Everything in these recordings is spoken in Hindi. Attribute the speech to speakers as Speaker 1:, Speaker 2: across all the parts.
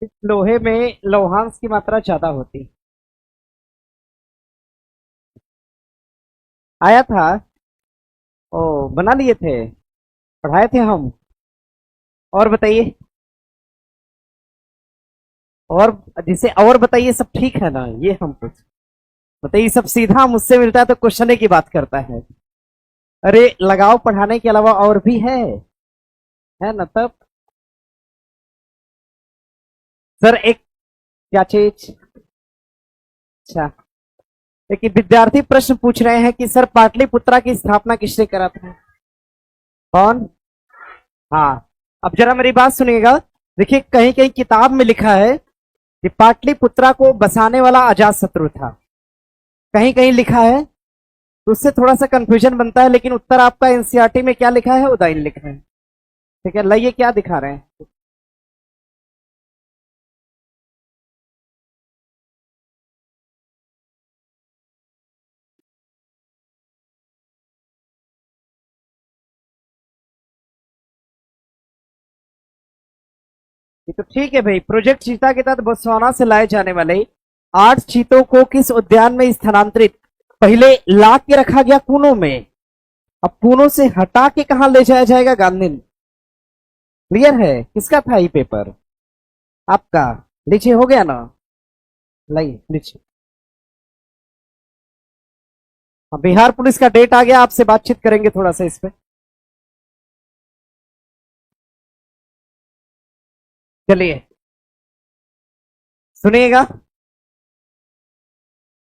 Speaker 1: इस लोहे में लौहांश की मात्रा ज्यादा होती। आया था। ओ, बना लिए थे, पढ़ाए थे हम। और बताइए। और जिसे और बताइए, सब ठीक है ना? ये हम कुछ बताइए, सब सीधा मुझसे मिलता है तो क्वेश्चन की बात करता है। अरे लगाओ, पढ़ाने के अलावा और भी है ना तब। सर एक, क्या चीज? अच्छा, एक विद्यार्थी प्रश्न पूछ रहे हैं कि सर पाटलिपुत्रा की स्थापना किसने करा था? कौन? हाँ, अब जरा मेरी बात सुनिएगा। देखिए, कहीं कहीं किताब में लिखा है कि पाटलिपुत्रा को बसाने वाला अजातशत्रु था। कहीं कहीं लिखा है, तो उससे थोड़ा सा कंफ्यूजन बनता है, लेकिन उत्तर आपका एनसीईआरटी में क्या लिखा है? उदयन लिखा है। ठीक है, लाइए क्या दिखा रहे हैं। ये तो ठीक है भाई। प्रोजेक्ट चीता के तहत बोत्सवाना से लाए जाने वाले 8 चीतों को किस उद्यान में स्थानांतरित, पहले ला के रखा गया पूनो में, अब पूनो से हटा के कहां ले जाया जाएगा? गांधी। क्लियर है? किसका था ये पेपर? आपका। लीजिए, हो गया ना? लाइए लीजिए। हाँ, बिहार पुलिस का डेट आ गया, आपसे बातचीत करेंगे थोड़ा सा इस पे। चलिए सुनिएगा।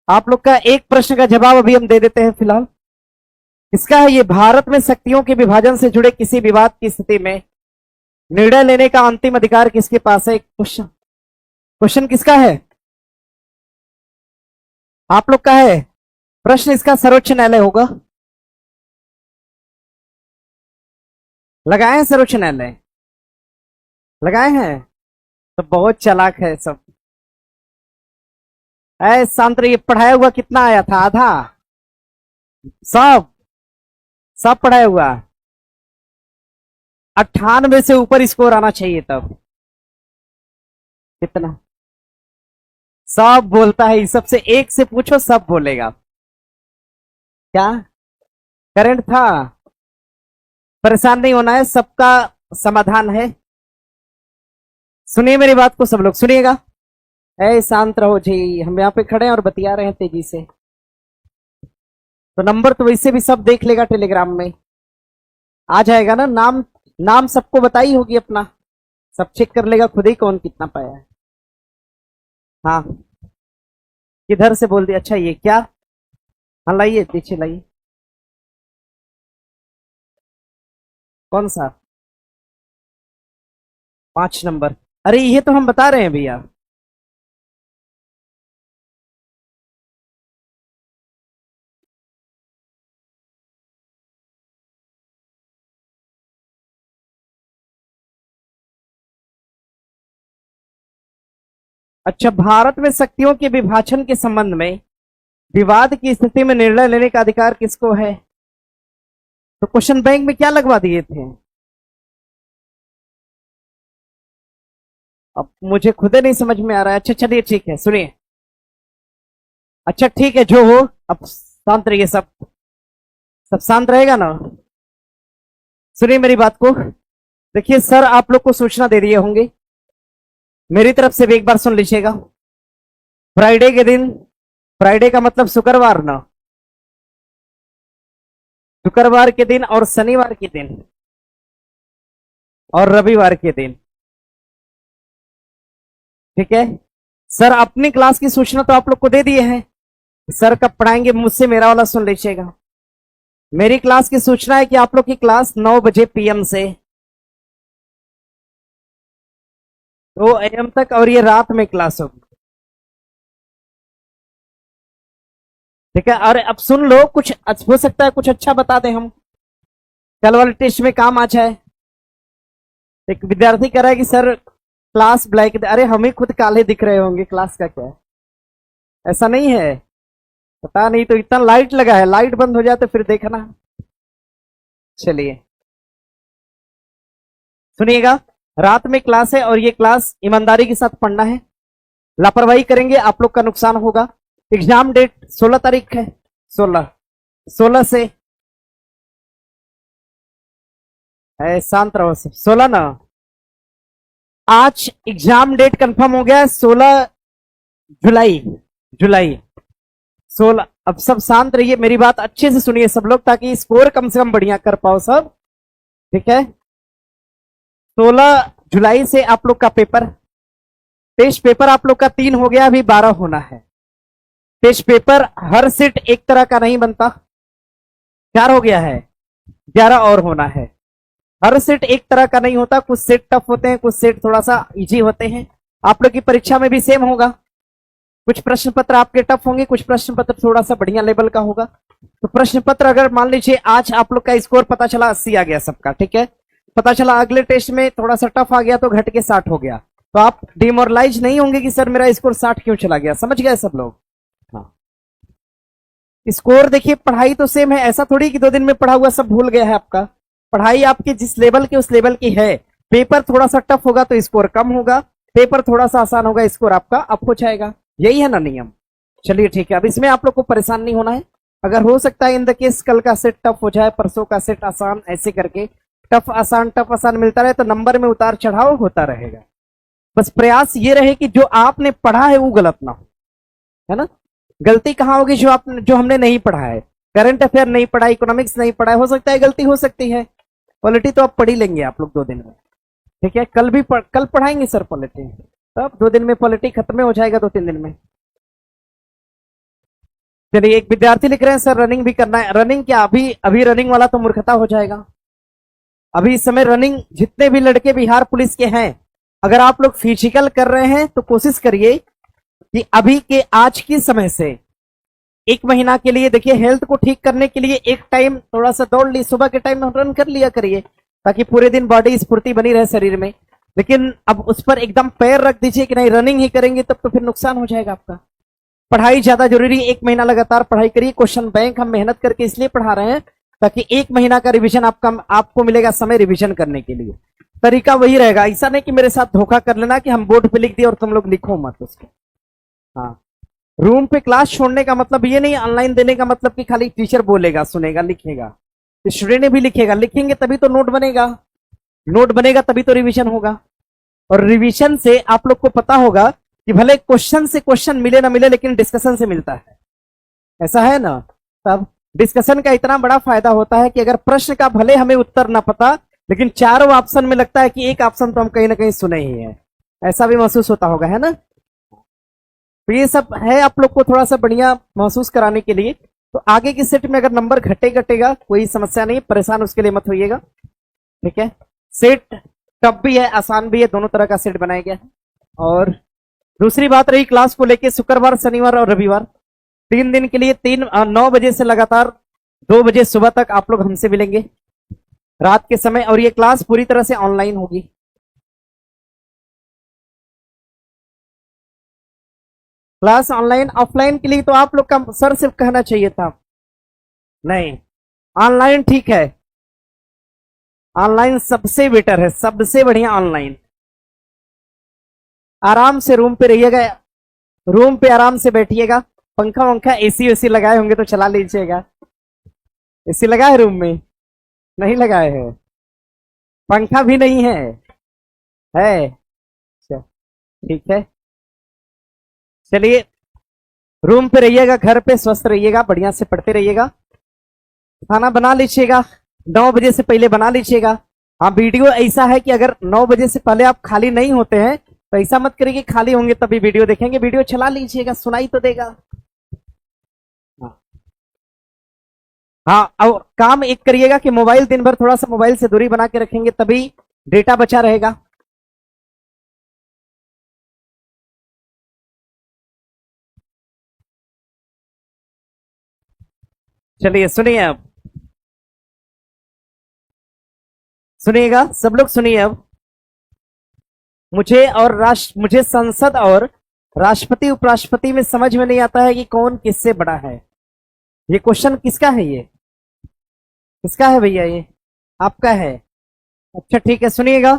Speaker 1: आप लोग का एक प्रश्न का जवाब अभी हम दे देते हैं फिलहाल। इसका है, ये भारत में शक्तियों के विभाजन से जुड़े किसी विवाद की स्थिति में निर्णय लेने का अंतिम अधिकार किसके पास है? क्वेश्चन, क्वेश्चन किसका है? आप लोग का है। प्रश्न इसका सर्वोच्च न्यायालय होगा। लगाए हैं सर्वोच्च न्यायालय? लगाए हैं? तो बहुत चालाक है सब। ऐ शांत रहिए। पढ़ाया हुआ कितना आया था? आधा? सब? सब पढ़ाया हुआ? 98 से ऊपर स्कोर आना चाहिए तब। कितना? सब बोलता है, इस सबसे एक से पूछो, सब बोलेगा। क्या? करंट था? परेशान नहीं होना है, सबका समाधान है। सुनिए मेरी बात को, सब लोग सुनिएगा। ऐ शांत रहो जी, हम यहाँ पे खड़े हैं और बतिया रहे हैं तेजी से। तो नंबर तो वैसे भी सब देख लेगा, टेलीग्राम में आ जाएगा ना नाम। नाम सबको बताई होगी अपना, सब चेक कर लेगा खुद ही कौन कितना पाया है। हाँ, किधर से बोल दिया? अच्छा, ये क्या? हाँ लाइए, पीछे लाइए। कौन सा? 5 नंबर? अरे ये तो हम बता रहे हैं भैया। अच्छा, भारत में शक्तियों के विभाजन के संबंध में विवाद की स्थिति में निर्णय लेने का अधिकार किसको है? तो क्वेश्चन बैंक में क्या लगवा दिए थे? अब मुझे खुद नहीं समझ में आ रहा है। अच्छा चलिए, ठीक है, सुनिए। अच्छा ठीक है, जो हो। अब शांत रहिए सब। सब शांत रहेगा ना? सुनिए मेरी बात को। देखिए सर, आप लोग को सूचना दे दिए होंगे, मेरी तरफ से भी एक बार सुन लीजिएगा। फ्राइडे के दिन, फ्राइडे का मतलब शुक्रवार ना, शुक्रवार के दिन और शनिवार के दिन और रविवार के दिन, ठीक है? सर अपनी क्लास की सूचना तो आप लोग को दे दिए हैं। सर कब पढ़ाएंगे मुझसे मेरा वाला सुन लीजिएगा। मेरी क्लास की सूचना है कि आप लोग की क्लास 9 बजे पीएम से 2 AM तक, और ये रात में क्लास होगी। ठीक है, और अब सुन लो, कुछ हो सकता है कुछ अच्छा बता दें हम, कल वाले टेस्ट में काम आ जाए। एक विद्यार्थी कह रहा है कि सर क्लास ब्लैक, अरे हम ही खुद काले दिख रहे होंगे, क्लास का क्या है? ऐसा नहीं है? पता नहीं, तो इतना लाइट लगा है, लाइट बंद हो जाए तो फिर देखना। चलिए सुनिएगा। रात में क्लास है और ये क्लास ईमानदारी के साथ पढ़ना है। लापरवाही करेंगे आप लोग का नुकसान होगा। एग्जाम डेट 16 तारीख है। 16 से शांत रहो सब। 16 ना, आज एग्जाम डेट कंफर्म हो गया है 16 जुलाई। जुलाई 16। अब सब शांत रहिए, मेरी बात अच्छे से सुनिए सब लोग, ताकि स्कोर कम से कम बढ़िया कर पाओ सब। ठीक है, 16 जुलाई से आप लोग का पेपर, टेस्ट पेपर आप लोग का 3 हो गया, अभी 12 होना है। टेस्ट पेपर हर सेट एक तरह का नहीं बनता, 4 हो गया है, 11 और होना है। हर सेट एक तरह का नहीं होता, कुछ सेट टफ होते हैं, कुछ सेट थोड़ा सा इजी होते हैं। आप लोग की परीक्षा में भी सेम होगा, कुछ प्रश्न पत्र आपके टफ होंगे, कुछ प्रश्न पत्र थोड़ा सा बढ़िया लेवल का होगा। तो प्रश्न पत्र अगर मान लीजिए आज आप लोग का स्कोर पता चला 80 आ गया सबका, ठीक है, पता चला अगले टेस्ट में थोड़ा सा टफ आ गया तो घट के 60 हो गया, तो आप डिमोरलाइज नहीं होंगे कि सर मेरा स्कोर 60 क्यों चला गया। समझ गए सब लोग? हाँ, स्कोर देखिए, पढ़ाई तो सेम है, ऐसा थोड़ी कि 2 दिन में पढ़ा हुआ सब भूल गया है आपका। पढ़ाई आपकी जिस लेवल की उस लेवल की है। पेपर थोड़ा सा टफ होगा तो स्कोर कम होगा, पेपर थोड़ा सा आसान होगा स्कोर आपका अप हो जाएगा। यही है ना नियम। चलिए ठीक है, अब इसमें आप लोग को परेशान नहीं होना है। अगर हो सकता है इन द केस कल का सेट टफ हो जाए, परसों का सेट आसान, ऐसे करके टफ आसान मिलता रहे तो नंबर में उतार चढ़ाव होता रहेगा। बस प्रयास ये रहे कि जो आपने पढ़ा है वो गलत ना हो, है ना। गलती कहाँ होगी? जो हमने नहीं पढ़ा है, करंट अफेयर नहीं पढ़ा, इकोनॉमिक्स नहीं पढ़ा है, हो सकता है गलती हो सकती है। पॉलिटी तो आप पढ़ ही लेंगे आप लोग 2 दिन में, ठीक है। कल पढ़ाएंगे सर पॉलिटी, तब 2 दिन में पॉलिटी खत्म हो जाएगा, 2-3 दिन में। चलिए, एक विद्यार्थी लिख रहे हैं सर रनिंग भी करना है। रनिंग क्या, अभी रनिंग वाला तो मूर्खता हो जाएगा। अभी इस समय रनिंग जितने भी लड़के बिहार पुलिस के हैं, अगर आप लोग फिजिकल कर रहे हैं तो कोशिश करिए कि अभी के आज के समय से 1 महीना के लिए, देखिए हेल्थ को ठीक करने के लिए एक टाइम थोड़ा सा दौड़ ली, सुबह के टाइम में रन कर लिया करिए, ताकि पूरे दिन बॉडी स्फूर्ति बनी रहे शरीर में। लेकिन अब उस पर एकदम पैर रख दीजिए कि नहीं रनिंग ही करेंगे, तब तो फिर नुकसान हो जाएगा आपका। पढ़ाई ज्यादा जरूरी है, 1 महीना लगातार पढ़ाई करिए। क्वेश्चन बैंक हम मेहनत करके इसलिए पढ़ा रहे हैं ताकि 1 महीना का रिवीजन आपको मिलेगा समय रिवीजन करने के लिए। तरीका वही रहेगा, ऐसा नहीं कि मेरे साथ धोखा कर लेना कि हम बोर्ड पे लिख दिए और तुम लोग लिखो मत उसको। हाँ, रूम पे क्लास छोड़ने का मतलब ये नहीं, ऑनलाइन देने का मतलब कि खाली टीचर बोलेगा, सुनेगा, लिखेगा। स्टूडेंट भी लिखेगा, लिखेंगे तभी तो नोट बनेगा, नोट बनेगा तभी तो रिवीजन होगा। और रिवीजन से आप लोग को पता होगा कि भले क्वेश्चन से क्वेश्चन मिले ना मिले, लेकिन डिस्कशन से मिलता है, ऐसा है ना। तब डिस्कशन का इतना बड़ा फायदा होता है कि अगर प्रश्न का भले हमें उत्तर ना पता, लेकिन चारों ऑप्शन में लगता है कि एक ऑप्शन तो हम कहीं ना कहीं सुने ही है, ऐसा भी महसूस होता होगा, है ना। तो ये सब है आप लोग को थोड़ा सा बढ़िया महसूस कराने के लिए। तो आगे की सेट में अगर नंबर घटेगा कोई समस्या नहीं, परेशान उसके लिए मत होइएगा, ठीक है। सेट टफ भी है, आसान भी है, दोनों तरह का सेट बनाया गया है। और दूसरी बात रही क्लास को लेके, शुक्रवार, शनिवार और रविवार 3 दिन के लिए 9 बजे से लगातार 2 बजे सुबह तक आप लोग हमसे मिलेंगे रात के समय, और ये क्लास पूरी तरह से ऑनलाइन होगी। क्लास ऑनलाइन, ऑफलाइन के लिए तो आप लोग का सर सिर्फ कहना चाहिए था, नहीं ऑनलाइन ठीक है, ऑनलाइन सबसे बेटर है, सबसे बढ़िया ऑनलाइन। आराम से रूम पे रहिएगा, रूम पे आराम से बैठिएगा, पंखा वंखा एसी वेसी लगाए होंगे तो चला लीजिएगा। एसी लगा है रूम में? नहीं लगाए है, पंखा भी नहीं है, है अच्छा, ठीक है। चलिए, रूम पे रहिएगा, घर पे स्वस्थ रहिएगा, बढ़िया से पढ़ते रहिएगा। खाना बना लीजिएगा, 9 बजे से पहले बना लीजिएगा। हाँ, वीडियो ऐसा है कि अगर 9 बजे से पहले आप खाली नहीं होते हैं तो ऐसा मत करिए कि खाली होंगे तभी वीडियो देखेंगे, वीडियो चला लीजिएगा, सुनाई तो देगा। हाँ, हाँ, और काम एक करिएगा कि मोबाइल दिन भर थोड़ा सा मोबाइल से दूरी बना के रखेंगे, तभी डेटा बचा रहेगा। चलिए सुनिए, अब सुनिएगा सब लोग, सुनिए अब। मुझे संसद और राष्ट्रपति उपराष्ट्रपति में समझ में नहीं आता है कि कौन किससे बड़ा है। ये क्वेश्चन किसका है? ये किसका है भैया? ये आपका है? अच्छा ठीक है, सुनिएगा।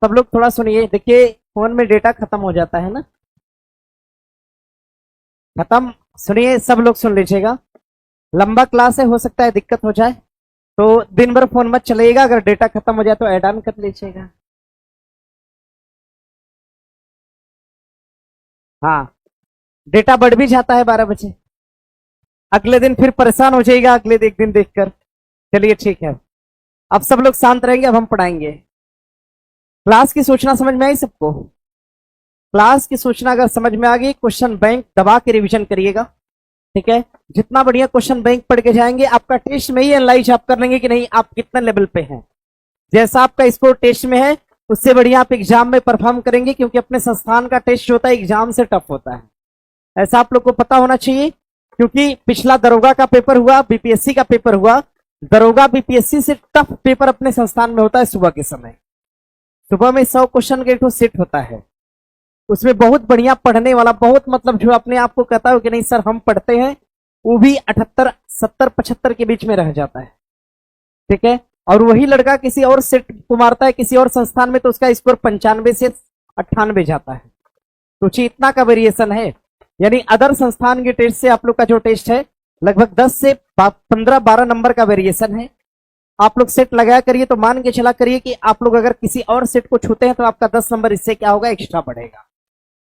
Speaker 1: सब लोग थोड़ा सुनिए। देखिए फोन में डेटा खत्म हो जाता है ना, खत्म। सुनिए सब लोग सुन लीजिएगा। लंबा क्लास है, हो सकता है दिक्कत हो जाए, तो दिन भर फोन मत चलाइएगा। अगर डेटा खत्म हो जाए तो ऐड ऑन कर लीजिएगा। हाँ, डेटा बढ़ भी जाता है 12 बजे, अगले दिन फिर परेशान हो जाएगा अगले एक दिन देखकर। चलिए ठीक है, अब सब लोग शांत रहेंगे, अब हम पढ़ाएंगे। क्लास की सूचना समझ में आई सबको? क्लास की सूचना अगर समझ में आ गई, क्वेश्चन बैंक दबा के रिवीजन करिएगा। ठीक है, जितना बढ़िया क्वेश्चन बैंक पढ़ के जाएंगे, आपका टेस्ट में ही एनालाइज आप कर लेंगे कि नहीं आप कितना लेवल पे हैं। जैसा आपका स्कोर टेस्ट में है, उससे बढ़िया आप एग्जाम में परफॉर्म करेंगे, क्योंकि अपने संस्थान का टेस्ट जो होता है एग्जाम से टफ होता है, ऐसा आप लोग को पता होना चाहिए। क्योंकि पिछला दरोगा का पेपर हुआ, बीपीएससी का पेपर हुआ, दरोगा बीपीएससी से टफ पेपर अपने संस्थान में होता है सुबह के समय। सुबह में 100 क्वेश्चन का एक सेट होता है, उसमें बहुत बढ़िया पढ़ने वाला, बहुत मतलब जो अपने आप को कहता हो कि नहीं सर हम पढ़ते हैं, वो भी 78, 70, 75 के बीच में रह जाता है। ठीक है, और वही लड़का किसी और सेट को मारता है किसी और संस्थान में, तो उसका स्कोर 95 से 98 जाता है। तो इतना का वेरिएशन है। यानी अदर संस्थान के टेस्ट से आप लोग का जो टेस्ट है लगभग 10 से 15-12 नंबर का वेरिएशन है। आप लोग सेट लगाया करिए, तो मान के चला करिए कि आप लोग अगर किसी और सेट को छूते हैं तो आपका 10 नंबर इससे क्या होगा, एक्स्ट्रा बढ़ेगा।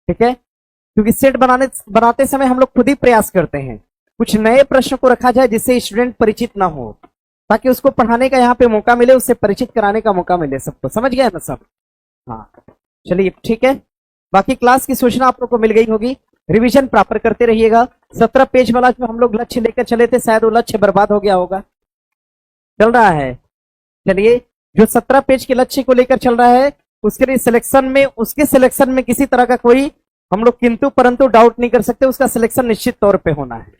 Speaker 1: ठीक है, क्योंकि सेट बनाते समय हम लोग खुद ही प्रयास करते हैं कुछ नए प्रश्न को रखा जाए जिससे स्टूडेंट परिचित ना हो, ताकि उसको पढ़ाने का यहाँ पे मौका मिले, उससे परिचित कराने का मौका मिले सबको। समझ गए ना सब? हाँ, चलिए ठीक है। बाकी क्लास की सूचना आप लोग को मिल गई होगी, रिवीजन प्रॉपर करते रहिएगा। 17 पेज वाला जो हम लोग लक्ष्य लेकर चले थे, शायद वो लक्ष्य बर्बाद हो गया होगा, चल रहा है। चलिए, जो 17 पेज के लक्ष्य को लेकर चल रहा है, उसके लिए सिलेक्शन में, उसके सिलेक्शन में किसी तरह का कोई हम लोग किंतु परंतु डाउट नहीं कर सकते, उसका सिलेक्शन निश्चित तौर पे होना है।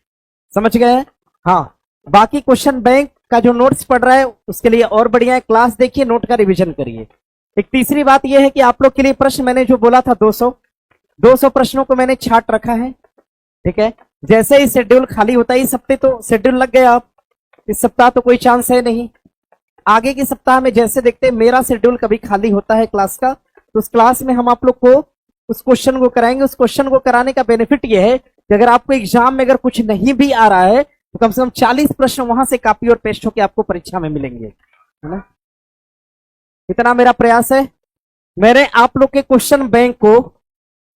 Speaker 1: समझ गए? हाँ, बाकी क्वेश्चन बैंक का जो नोट्स पढ़ रहा है उसके लिए और बढ़िया है, क्लास देखिए, नोट का रिवीजन करिए। एक तीसरी बात यह है कि आप लोग के लिए प्रश्न मैंने जो बोला था 200 प्रश्नों को मैंने छाट रखा है। ठीक है, जैसे ही शेड्यूल खाली होता है, इस हफ्ते तो शेड्यूल लग गया, आप इस सप्ताह तो कोई चांस है नहीं, आगे के सप्ताह में जैसे देखते हैं मेरा शेड्यूल कभी खाली होता है क्लास का, तो उस क्लास में हम आप लोग को उस क्वेश्चन को कराएंगे। उस क्वेश्चन को कराने का बेनिफिट यह है कि अगर आपको एग्जाम में अगर कुछ नहीं भी आ रहा है तो कम से कम 40 प्रश्न वहां से कॉपी और पेस्ट होकर आपको परीक्षा में मिलेंगे, है ना? इतना मेरा प्रयास है। मैंने आप लोग के क्वेश्चन बैंक को,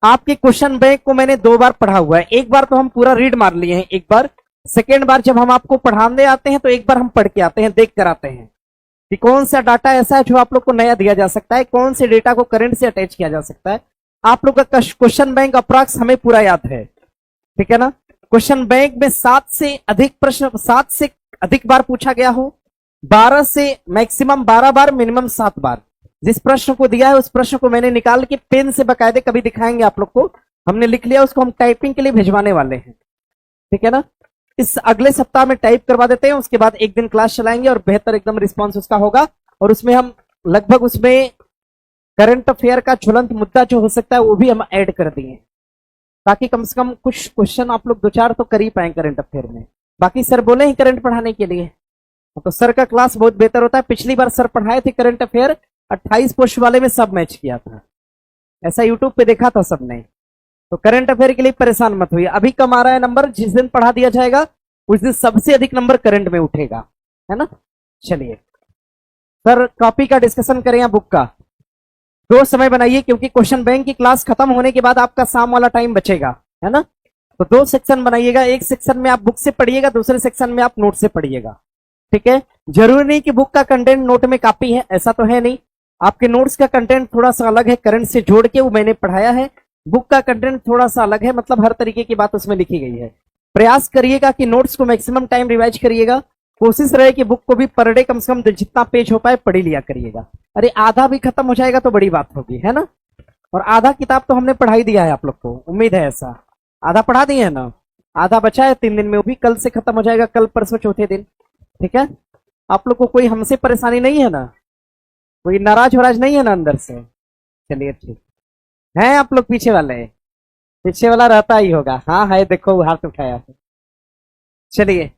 Speaker 1: आपके क्वेश्चन बैंक को मैंने 2 बार पढ़ा हुआ है। एक बार तो हम पूरा रीड मार लिए हैं, एक बार, सेकेंड बार जब हम आपको पढ़ाने आते हैं तो एक बार हम पढ़ के आते हैं, देख कर आते हैं कि कौन सा डाटा ऐसा है जो आप लोग को नया दिया जा सकता है, कौन से डेटा को करंट से अटैच किया जा सकता है। आप लोग का क्वेश्चन बैंक अप्रॉक्स हमें पूरा याद है, ठीक है ना? क्वेश्चन बैंक में 7 से अधिक प्रश्न, 7 से अधिक बार पूछा गया हो, 12 से मैक्सिमम 12 बार, मिनिमम 7 बार। जिस प्रश्न को दिया है उस प्रश्न को मैंने निकाल के पेन से बकायदे कभी दिखाएंगे आप लोग को, हमने लिख लिया, उसको हम टाइपिंग के लिए भिजवाने वाले हैं। ठीक है ना? इस अगले सप्ताह में टाइप करवा देते हैं, उसके बाद एक दिन क्लास चलाएंगे और बेहतर एकदम रिस्पांस उसका होगा। और उसमें हम लगभग उसमें करंट अफेयर का ज्वलंत मुद्दा जो हो सकता है वो भी हम ऐड कर दिए, ताकि कम से कम कुछ क्वेश्चन आप लोग 2-4 तो कर ही पाए करंट अफेयर में। बाकी सर बोले ही करंट पढ़ाने के लिए, तो सर का क्लास बहुत बेहतर होता है। पिछली बार सर पढ़ाए थे करंट अफेयर, 28 पोस्ट वाले में सब मैच किया था, ऐसा यूट्यूब पे देखा था सबने। तो करंट अफेयर के लिए परेशान मत हुई, अभी कम आ रहा है नंबर, जिस दिन पढ़ा दिया जाएगा उस दिन सबसे अधिक नंबर करंट में उठेगा, है ना? चलिए सर, कॉपी का डिस्कशन करें या बुक का? 2 समय बनाइए, क्योंकि क्वेश्चन बैंक की क्लास खत्म होने के बाद आपका शाम वाला टाइम बचेगा, है ना? तो 2 सेक्शन बनाइएगा, एक सेक्शन में आप बुक से पढ़िएगा, दूसरे सेक्शन में आप नोट से पढ़िएगा। ठीक है, जरूरी नहीं कि बुक का कंटेंट नोट में कॉपी है, ऐसा तो है नहीं। आपके नोट्स का कंटेंट थोड़ा सा अलग है, करंट से जोड़ के वो मैंने पढ़ाया है। बुक का कंटेंट थोड़ा सा अलग है, मतलब हर तरीके की बात उसमें लिखी गई है। प्रयास करिएगा कि नोट्स को मैक्सिमम टाइम रिवाइज करिएगा, कोशिश रहे कि बुक को भी पर डे कम से कम जितना पेज हो पाए पढ़ ही लिया करिएगा। अरे आधा भी खत्म हो जाएगा तो बड़ी बात होगी, है ना? और आधा किताब तो हमने पढ़ा ही दिया है आप लोग को, उम्मीद है ऐसा। आधा पढ़ा दिए है ना, आधा बचा है 3 दिन में, वो भी कल से खत्म हो जाएगा, कल परसों चौथे दिन। ठीक है, आप लोग को कोई हमसे परेशानी नहीं है ना, कोई नाराज वराज नहीं है ना अंदर से? चलिए ठीक है। आप लोग पीछे वाले, पीछे वाला रहता ही होगा, हाँ है, देखो हाथ उठाया है। चलिए,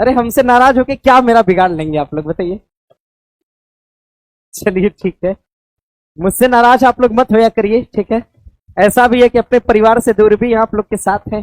Speaker 1: अरे हमसे नाराज होके क्या मेरा बिगाड़ लेंगे आप लोग, बताइए? चलिए ठीक है, मुझसे नाराज आप लोग मत होया करिए, ठीक है। ऐसा भी है कि अपने परिवार से दूर भी आप लोग के साथ हैं,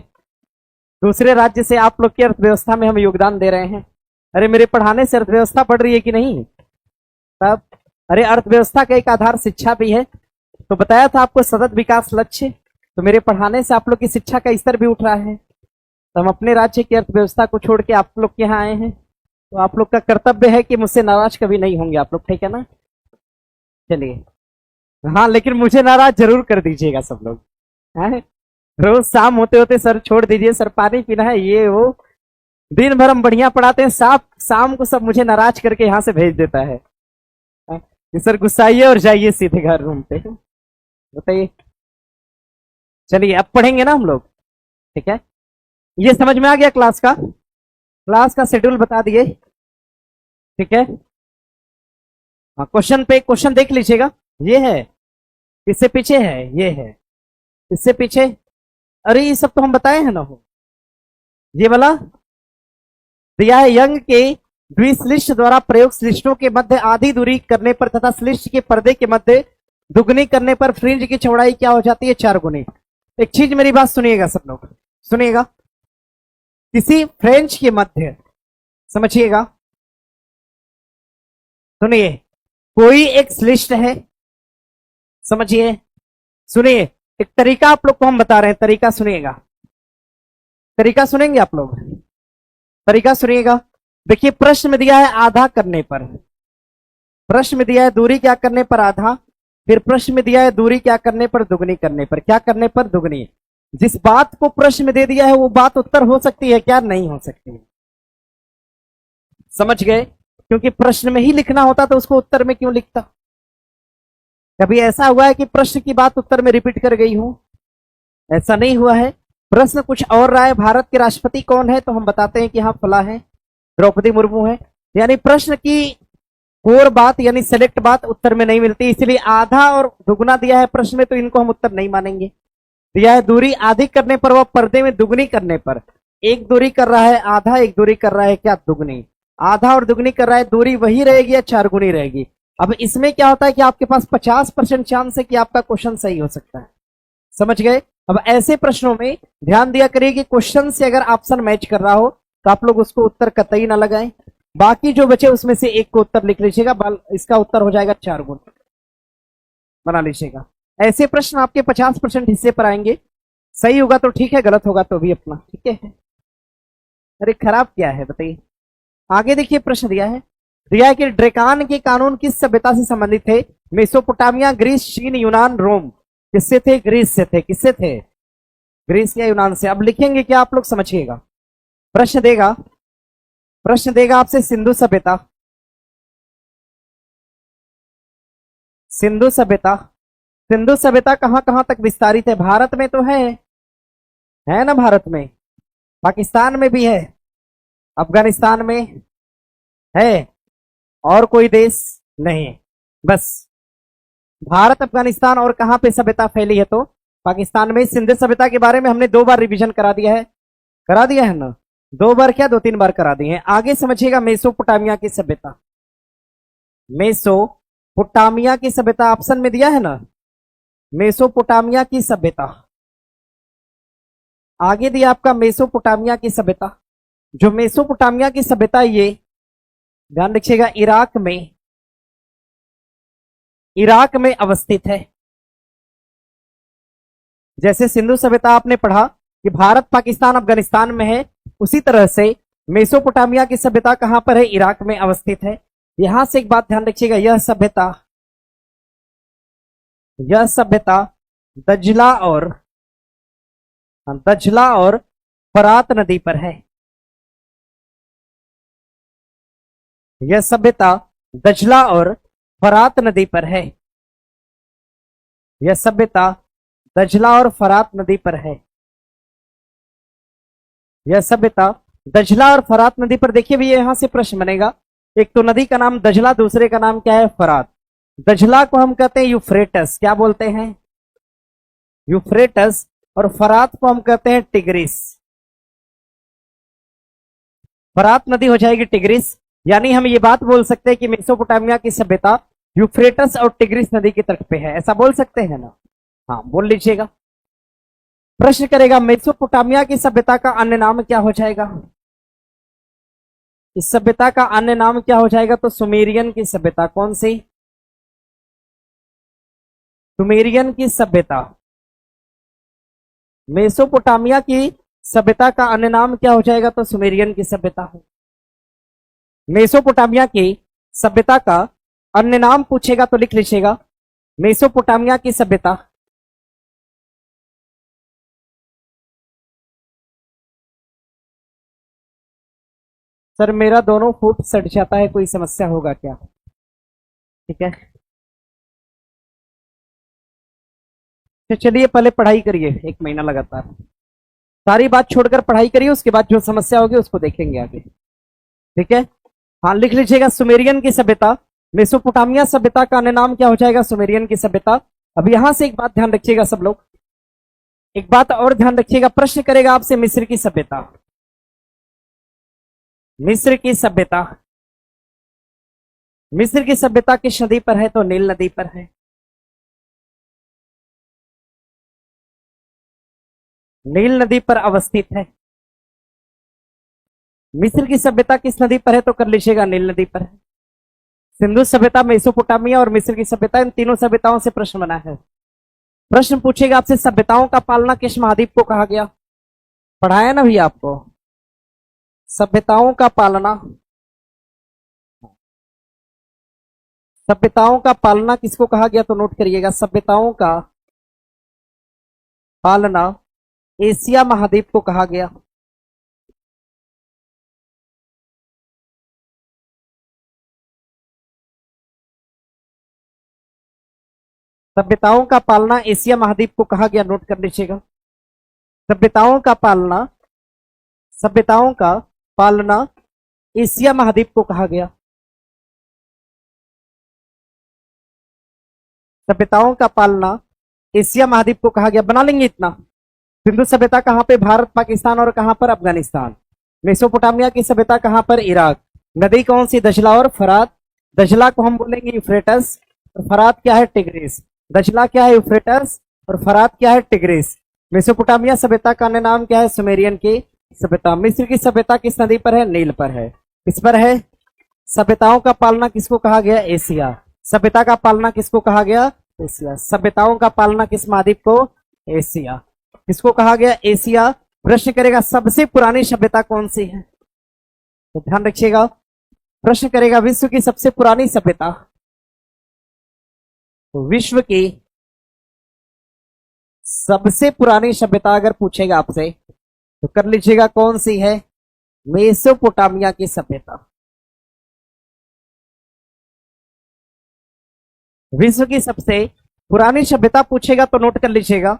Speaker 1: दूसरे राज्य से आप लोग की अर्थव्यवस्था में हम योगदान दे रहे हैं। अरे मेरे पढ़ाने से अर्थव्यवस्था बढ़ रही है कि नहीं? तब अरे अर्थव्यवस्था का एक आधार शिक्षा भी है, तो बताया था आपको सतत विकास लक्ष्य, तो मेरे पढ़ाने से आप लोग की शिक्षा का स्तर भी उठ रहा है। तो हम अपने राज्य की अर्थव्यवस्था को छोड़ के आप लोग के यहाँ आए हैं, तो आप लोग का कर्तव्य है कि मुझसे नाराज कभी नहीं होंगे आप लोग, ठीक है ना? चलिए, हाँ लेकिन मुझे नाराज जरूर कर दीजिएगा सब लोग, है? रोज शाम होते होते सर छोड़ दीजिए, सर पानी पीना है, ये वो दिन भर हम बढ़िया पढ़ाते हैं, साफ शाम को सब मुझे नाराज करके यहाँ से भेज देता है, कि सर गुस्साइए और जाइए सीधे घर रूम पे। बताइए, चलिए अब पढ़ेंगे ना हम लोग, ठीक है? ये समझ में आ गया क्लास का शेड्यूल बता दिए, ठीक है? हाँ, क्वेश्चन पे क्वेश्चन देख लीजिएगा। ये है, इससे पीछे है, ये है, इससे पीछे, अरे ये सब तो हम बताए हैं ना। हो ये वाला दिया है, यंग के द्विश्लिष्ट द्वारा प्रयोग श्लिष्टों के मध्य आधी दूरी करने पर तथा श्लिष्ट के पर्दे के मध्य दुगनी करने पर फ्रिंज की चौड़ाई क्या हो जाती है? 4 गुनी। एक चीज मेरी बात सुनिएगा सब लोग, सुनिएगा, किसी फ्रेंच के मध्य, समझिएगा, सुनिए, कोई एक श्लिष्ट है, समझिए, सुनिए, एक तरीका आप लोग को हम बता रहे हैं, तरीका सुनिएगा, तरीका सुनेंगे आप लोग, तरीका सुनिएगा। देखिए प्रश्न में दिया है आधा करने पर, प्रश्न में दिया है दूरी क्या करने पर? आधा। फिर प्रश्न में दिया है दूरी क्या करने पर? दुगनी करने पर। क्या करने पर? दुगनी। जिस बात को प्रश्न में दे दिया है वो बात उत्तर हो सकती है क्या? नहीं हो सकती। समझ गए? क्योंकि प्रश्न में ही लिखना होता तो उसको उत्तर में क्यों लिखता? कभी ऐसा हुआ है कि प्रश्न की बात उत्तर में रिपीट कर गई हूं? ऐसा नहीं हुआ है। प्रश्न कुछ और रहा है, भारत के राष्ट्रपति कौन है, तो हम बताते हैं कि हाँ फला है, द्रौपदी मुर्मू है। यानी प्रश्न की कोर बात यानी सेलेक्ट बात उत्तर में नहीं मिलती, इसलिए आधा और दुगुना दिया है प्रश्न में, तो इनको हम उत्तर नहीं मानेंगे। दिया है दूरी आधी करने पर व पर्दे में दुगनी करने पर, एक दूरी कर रहा है आधा, एक दूरी कर रहा है क्या? दुगनी। आधा और दुगनी कर रहा है, दूरी वही रहेगी या 4 गुनी रहेगी? अब इसमें क्या होता है कि आपके पास 50% चांस है कि आपका क्वेश्चन सही हो सकता है। समझ गए? अब ऐसे प्रश्नों में ध्यान दिया करिए कि क्वेश्चन से अगर ऑप्शन मैच कर रहा हो तो आप लोग उसको उत्तर कतई ना लगाएं, बाकी जो बचे उसमें से एक को उत्तर लिख लीजिएगा, इसका उत्तर हो जाएगा 4 गुण, बना लीजिएगा। ऐसे प्रश्न आपके 50% हिस्से पर आएंगे, सही होगा तो ठीक है, गलत होगा तो भी अपना, ठीक है? अरे खराब क्या है बताइए। आगे देखिए प्रश्न दिया है, कि ड्रेकान के कानून किस सभ्यता से संबंधित थे? मेसोपोटामिया, ग्रीस, चीन, यूनान, रोम। किससे थे? ग्रीस से थे। किससे थे? ग्रीस या यूनान से। अब लिखेंगे क्या आप लोग समझिएगा, प्रश्न देगा आपसे सिंधु सभ्यता, सिंधु सभ्यता, सिंधु सभ्यता कहां कहां तक विस्तारित है? भारत में तो है ना, भारत में, पाकिस्तान में भी है, अफगानिस्तान में है, और कोई देश नहीं, बस भारत, अफगानिस्तान, और कहां पे सभ्यता फैली है? तो पाकिस्तान में। सिंधु सभ्यता के बारे में हमने 2 बार रिवीजन करा दिया है ना, 2 बार क्या 2-3 बार करा दिए हैं। आगे समझिएगा मेसोपोटामिया की सभ्यता, मेसोपोटामिया की सभ्यता ऑप्शन में दिया है ना, मेसोपोटामिया की सभ्यता। आगे दिया आपका मेसोपोटामिया की सभ्यता। जो मेसोपोटामिया की सभ्यता, ये ध्यान रखिएगा, इराक में अवस्थित है। जैसे सिंधु सभ्यता आपने पढ़ा कि भारत, पाकिस्तान, अफगानिस्तान में है, उसी तरह से मेसोपोटामिया की सभ्यता कहां पर है? इराक में अवस्थित है। यहां से एक बात ध्यान रखिएगा, यह सभ्यता दजला और फरात नदी पर है। यह सभ्यता दजला और फरात नदी पर है। यह सभ्यता दजला और फरात नदी पर है। यह सभ्यता दजला और फरात नदी पर। देखिए भी यहां से प्रश्न बनेगा, एक तो नदी का नाम दजला, दूसरे का नाम क्या है? फरात। दजला को हम कहते हैं यूफ्रेटस, क्या बोलते हैं? यूफ्रेटस। और फरात को हम कहते हैं टिग्रिस। फरात नदी हो जाएगी टिग्रिस। यानी हम ये बात बोल सकते हैं कि मेसोपोटामिया की सभ्यता यूफ्रेटस और टिग्रिस नदी के तट पे है, ऐसा बोल सकते हैं ना? हाँ, बोल लीजिएगा। प्रश्न करेगा मेसोपोटामिया की सभ्यता का अन्य नाम क्या हो जाएगा? इस सभ्यता का अन्य नाम क्या हो जाएगा? तो सुमेरियन की सभ्यता। कौन सी? सुमेरियन की सभ्यता। मेसोपोटामिया की सभ्यता का अन्य नाम क्या हो जाएगा? तो सुमेरियन की सभ्यता है। मेसोपोटामिया की सभ्यता का अन्य नाम पूछेगा तो लिख लीजिएगा, मेसोपोटामिया की सभ्यता। सर मेरा दोनों फुट सट जाता है, कोई समस्या होगा क्या? ठीक है, तो चलिए पहले पढ़ाई करिए 1 महीना लगातार, सारी बात छोड़कर पढ़ाई करिए, उसके बाद जो समस्या होगी उसको देखेंगे आगे। ठीक है, हाँ लिख लीजिएगा सुमेरियन की सभ्यता। मेसोपोटामिया सभ्यता का अन्य नाम क्या हो जाएगा? सुमेरियन की सभ्यता। अब यहां से एक बात ध्यान रखिएगा सब लोग, एक बात और ध्यान रखिएगा, प्रश्न करेगा आपसे मिस्र की सभ्यता। मिस्र की सभ्यता, मिस्र की सभ्यता किस नदी पर है? तो नील नदी पर है। नील नदी पर अवस्थित है। मिस्र की सभ्यता किस नदी पर है? तो कर लीजिएगा नील नदी पर है। सिंधु सभ्यता, मेसोपोटामिया और मिस्र की सभ्यता, इन तीनों सभ्यताओं से प्रश्न बना है। प्रश्न पूछेगा आपसे सभ्यताओं का पालना किस महाद्वीप को कहा गया? पढ़ाया ना भी आपको, सभ्यताओं का पालना, सभ्यताओं का पालना किसको कहा गया? तो नोट करिएगा, सभ्यताओं का पालना एशिया महाद्वीप को कहा गया। सभ्यताओं का पालना एशिया महाद्वीप को कहा गया, नोट कर लीजिएगा। सभ्यताओं का पालना, सभ्यताओं का पालना एशिया महाद्वीप को कहा गया। सभ्यताओं का पालना एशिया महाद्वीप को कहा गया। बना लेंगे इतना। सिंधु सभ्यता कहां पे? भारत, पाकिस्तान और कहां पर? अफगानिस्तान। मेसोपोटामिया की सभ्यता कहां पर? इराक। नदी कौन सी? दजला और फरात। दजला को हम बोलेंगे यूफ्रेटस, और फरात क्या है? टिग्रिस। दजला क्या है? यूफ्रेटस, और फरात क्या है? टिग्रिस। मेसोपोटामिया सभ्यता का अन्य नाम क्या है? सुमेरियन की सभ्यता। मिस्र की सभ्यता किस नदी पर है? नील पर है। किस पर है? सभ्यताओं का पालना किसको कहा गया? एशिया। सभ्यता का पालना किसको कहा गया? एशिया। सभ्यताओं का पालना किस महाद्वीप को? एशिया। किसको कहा गया? एशिया। प्रश्न करेगा सबसे पुरानी सभ्यता कौन सी है? तो ध्यान रखिएगा, प्रश्न करेगा विश्व की सबसे पुरानी सभ्यता। तो विश्व की सबसे पुरानी सभ्यता अगर पूछेगा आपसे तो कर लीजिएगा कौन सी है? मेसोपोटामिया की सभ्यता। विश्व की सबसे पुरानी सभ्यता पूछेगा तो नोट कर लीजिएगा,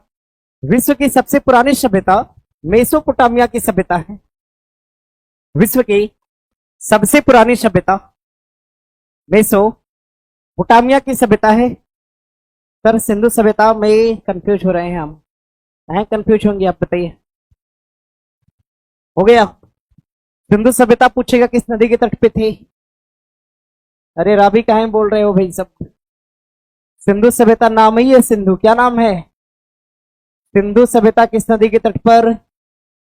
Speaker 1: विश्व की सबसे पुरानी सभ्यता मेसोपोटामिया की सभ्यता है। विश्व की सबसे पुरानी सभ्यता मेसोपोटामिया की सभ्यता है। सर सिंधु सभ्यता में कंफ्यूज हो रहे हैं हम, हैं कंफ्यूज होंगे आप बताइए? हो गया। सिंधु सभ्यता पूछेगा किस नदी के तट पे थी? अरे राबी कहाँ बोल रहे हो भाई सब? सिंधु सभ्यता नाम ही है सिंधु, क्या नाम है? सिंधु सभ्यता किस नदी के तट पर?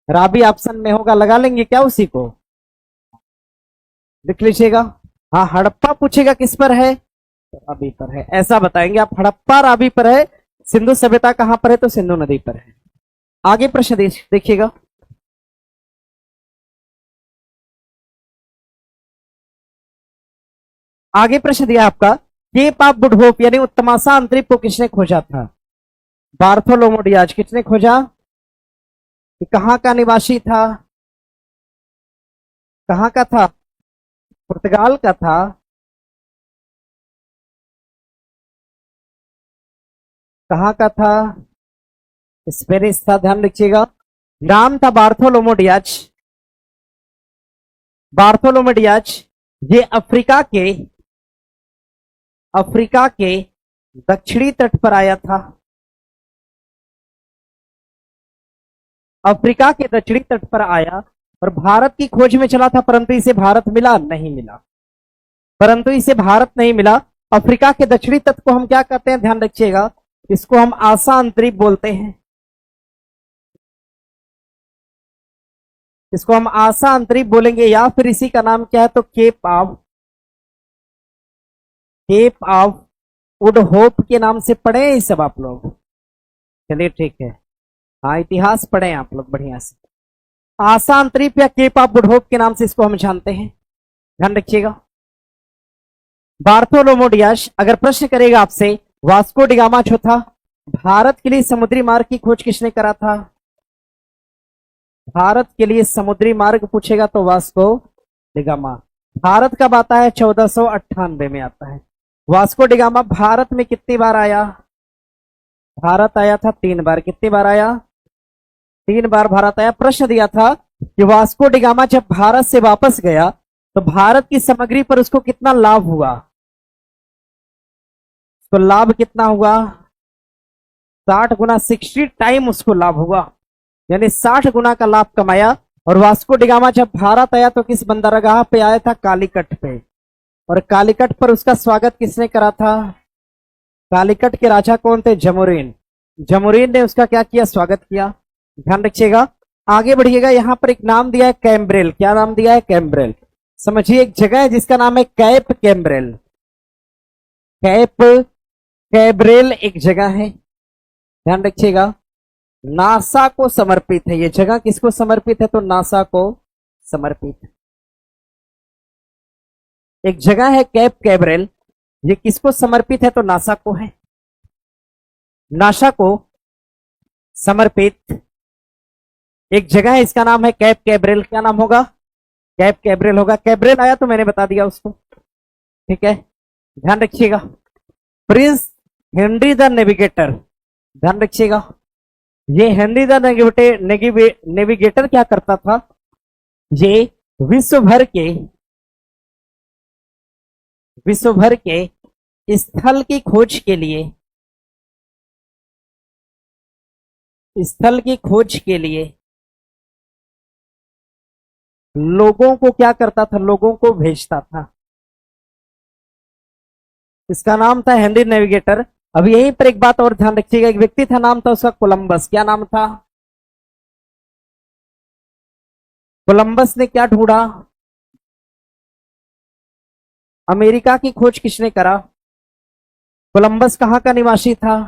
Speaker 1: राबी ऑप्शन में होगा, लगा लेंगे क्या उसी को? लिख लीजिएगा। हाँ, हड़प्पा पूछेगा किस पर है? राबी पर है, ऐसा बताएंगे आप। हड़प्पा राबी पर है, सिंधु सभ्यता कहां पर है? तो सिंधु नदी पर है। आगे प्रश्न देखिएगा, आगे प्रश्न दिया आपका, केप ऑफ गुड होप यानी उत्तमाशा अंतरिक्ष को किसने खोजा था? बार्थोलोमो डियाज। किसने खोजा? कि कहां का निवासी था? कहां का था? पुर्तगाल का था। कहां का था? स्पेनिश था, ध्यान रखिएगा। नाम था बार्थोलोमो डियाज। बार्थोलोमो डियाज ये अफ्रीका के दक्षिणी तट पर आया था। अफ्रीका के दक्षिणी तट पर आया और भारत की खोज में चला था, परंतु इसे भारत मिला नहीं मिला, परंतु इसे भारत नहीं मिला। अफ्रीका के दक्षिणी तट को हम क्या कहते हैं, ध्यान रखिएगा, इसको हम आसा अंतरीप बोलते हैं। इसको हम आसा अंतरीप बोलेंगे, या फिर इसी का नाम क्या है तो केप ऑफ गुड होप के नाम से पढ़े हैं सब आप लोग। चलिए ठीक है, हाँ इतिहास पढ़े हैं आप लोग बढ़िया से। आसा अंतरीप या केप ऑफ गुड होप के नाम से इसको हम जानते हैं, ध्यान रखिएगा। बार्थोलोमो डियास अगर प्रश्न करेगा आपसे, वास्को डिगामा जो था, भारत के लिए समुद्री मार्ग की खोज किसने करा था? भारत के लिए समुद्री मार्ग पूछेगा तो वास्को डिगामा। भारत कब आता है? 1498 में आता है। वास्को डिगामा भारत में कितनी बार आया? भारत आया था 3 बार। कितनी बार आया? 3 बार भारत आया। प्रश्न दिया था कि वास्को डिगामा जब भारत से वापस गया तो भारत की सामग्री पर उसको कितना लाभ हुआ? तो लाभ कितना हुआ? 60 गुना, 60 टाइम उसको लाभ हुआ, यानी 60 गुना का लाभ कमाया। और वास्को डिगामा जब भारत आया तो किस बंदरगाह पे आया था? कालीकट पे। और कालीकट पर उसका स्वागत किसने करा था? कालीकट के राजा कौन थे? जमुरीन। जमुरीन ने उसका क्या किया? स्वागत किया। ध्यान रखिएगा, आगे बढ़िएगा। यहां पर एक नाम दिया है कैम्ब्रेल। क्या नाम दिया है? कैम्ब्रेल। समझिए, एक जगह है जिसका नाम है कैप कैम्ब्रेल। कैप कैब्रेल एक जगह है, ध्यान रखिएगा, नासा को समर्पित है। ये जगह किसको समर्पित है? तो नासा को समर्पित है। एक जगह है कैप कैब्रेल, ये किसको समर्पित है? तो नासा को है, नासा को समर्पित एक जगह है, इसका नाम है कैप कैब्रेल। क्या नाम होगा? कैप कैब्रेल होगा। कैब्रेल आया तो मैंने बता दिया उसको, ठीक है, ध्यान रखिएगा। प्रिंस हेनरी द नेविगेटर, ध्यान रखिएगा, ये हेनरी द नेविगेटर क्या करता था? ये विश्व भर के स्थल की खोज के लिए लोगों को क्या करता था? लोगों को भेजता था। इसका नाम था हेनरी नेविगेटर। अब यहीं पर एक बात और ध्यान रखिएगा, एक व्यक्ति था, नाम था उसका कोलंबस। क्या नाम था? कोलंबस ने क्या ढूंढा? अमेरिका की खोज किसने करा? कोलंबस कहां का निवासी था?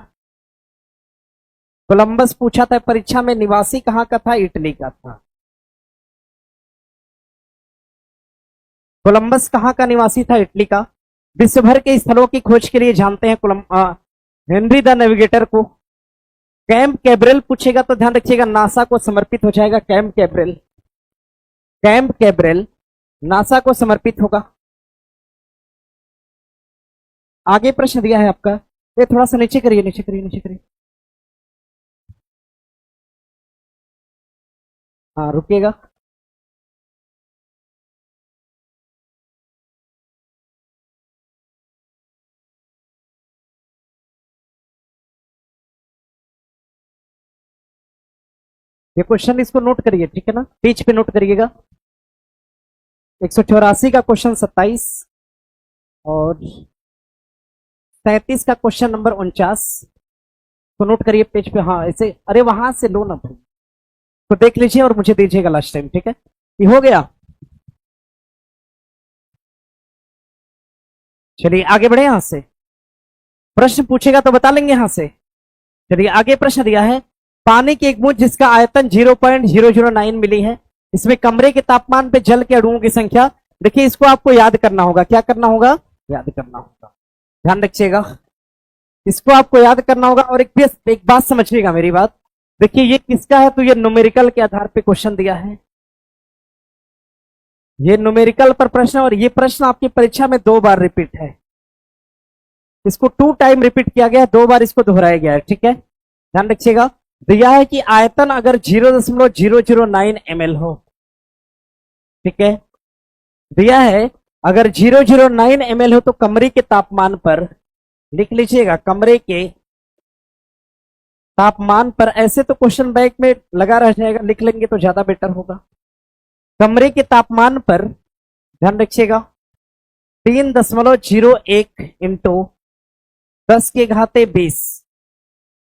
Speaker 1: कोलंबस पूछा था परीक्षा में, निवासी कहां का था? इटली का था। कोलंबस कहां का निवासी था? इटली का। विश्व भर के स्थलों की खोज के लिए जानते हैं हेनरी द नेविगेटर को। कैंप कैब्रेल पूछेगा तो ध्यान रखिएगा, नासा को समर्पित हो जाएगा। कैंप कैब्रेल नासा को समर्पित होगा। आगे प्रश्न दिया है आपका, ये थोड़ा सा नीचे करिए, नीचे करिए। हाँ रुकिएगा। ये क्वेश्चन इसको नोट करिए, ठीक है ना, पेज पे नोट करिएगा। 184 का क्वेश्चन 27 और 37 का क्वेश्चन नंबर 49 तो नोट करिए पेज पे। हाँ ऐसे, अरे वहां से लो ना, तो देख लीजिए और मुझे दीजिएगा लास्ट टाइम, ठीक है। ये हो गया, चलिए आगे बढ़े। यहां से प्रश्न पूछेगा तो बता लेंगे यहां से। चलिए आगे प्रश्न दिया है, पानी की एक बूंद जिसका आयतन 0.009 मिली है, इसमें कमरे के तापमान पे जल के अणुओं की संख्या। देखिए इसको आपको याद करना होगा। क्या करना होगा? याद करना होगा, ध्यान रखिएगा, इसको आपको याद करना होगा। और एक बात समझिएगा मेरी बात, देखिए ये किसका है? तो ये न्यूमेरिकल के आधार पे क्वेश्चन दिया है, ये न्यूमेरिकल पर प्रश्न। और ये प्रश्न आपकी परीक्षा में 2 बार रिपीट है, इसको 2 टाइम रिपीट किया गया है, 2 बार इसको दोहराया गया है, ठीक है, ध्यान रखिएगा। दिया है कि आयतन अगर 0.009 ml हो, ठीक है, दिया है अगर 0.009 ml हो तो कमरे के तापमान पर, लिख लीजिएगा, कमरे के तापमान पर। ऐसे तो क्वेश्चन बैंक में लगा रह जाएगा, लिख लेंगे तो ज्यादा बेटर होगा। कमरे के तापमान पर, ध्यान रखिएगा, 3.01 इंटू 10⁻20,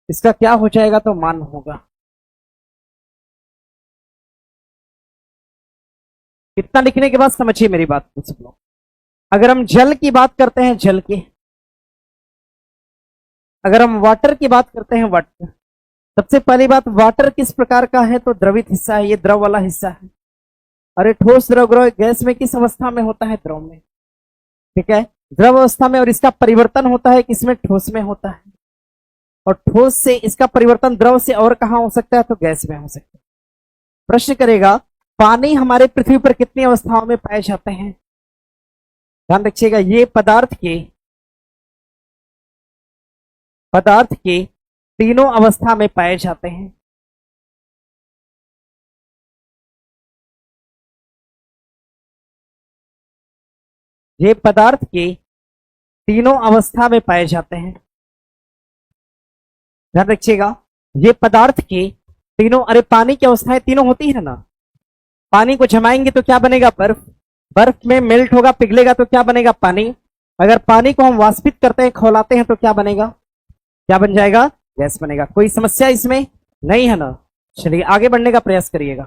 Speaker 1: इसका क्या हो जाएगा तो मान होगा। इतना लिखने के बाद समझिए मेरी बात को सब लोग। अगर हम जल की बात करते हैं, जल की, अगर हम वाटर की बात करते हैं, वाटर, सबसे पहली बात, वाटर किस प्रकार का है तो द्रवित हिस्सा है, ये द्रव वाला हिस्सा है। अरे ठोस, द्रव, गैस में किस अवस्था में होता है? द्रव में, ठीक है, द्रव अवस्था में। और इसका परिवर्तन होता है किसमें? ठोस में होता है। और ठोस से इसका परिवर्तन द्रव से और कहां हो सकता है तो गैस में हो सकता है। प्रश्न करेगा पानी हमारे पृथ्वी पर कितनी अवस्थाओं में पाए जाते हैं? ध्यान रखिएगा, ये पदार्थ के तीनों अवस्था में पाए जाते हैं। ये पदार्थ के तीनों अवस्था में पाए जाते हैं। ध्यान रखिएगा, ये पदार्थ के तीनों, अरे पानी की अवस्थाएं तीनों होती है ना। पानी को जमाएंगे तो क्या बनेगा? बर्फ। बर्फ में मेल्ट होगा, पिघलेगा तो क्या बनेगा? पानी। अगर पानी को हम वाष्पित करते हैं, खौलाते हैं तो क्या बनेगा? क्या बन जाएगा? गैस बनेगा। कोई समस्या इसमें नहीं है ना? चलिए आगे बढ़ने का प्रयास करिएगा।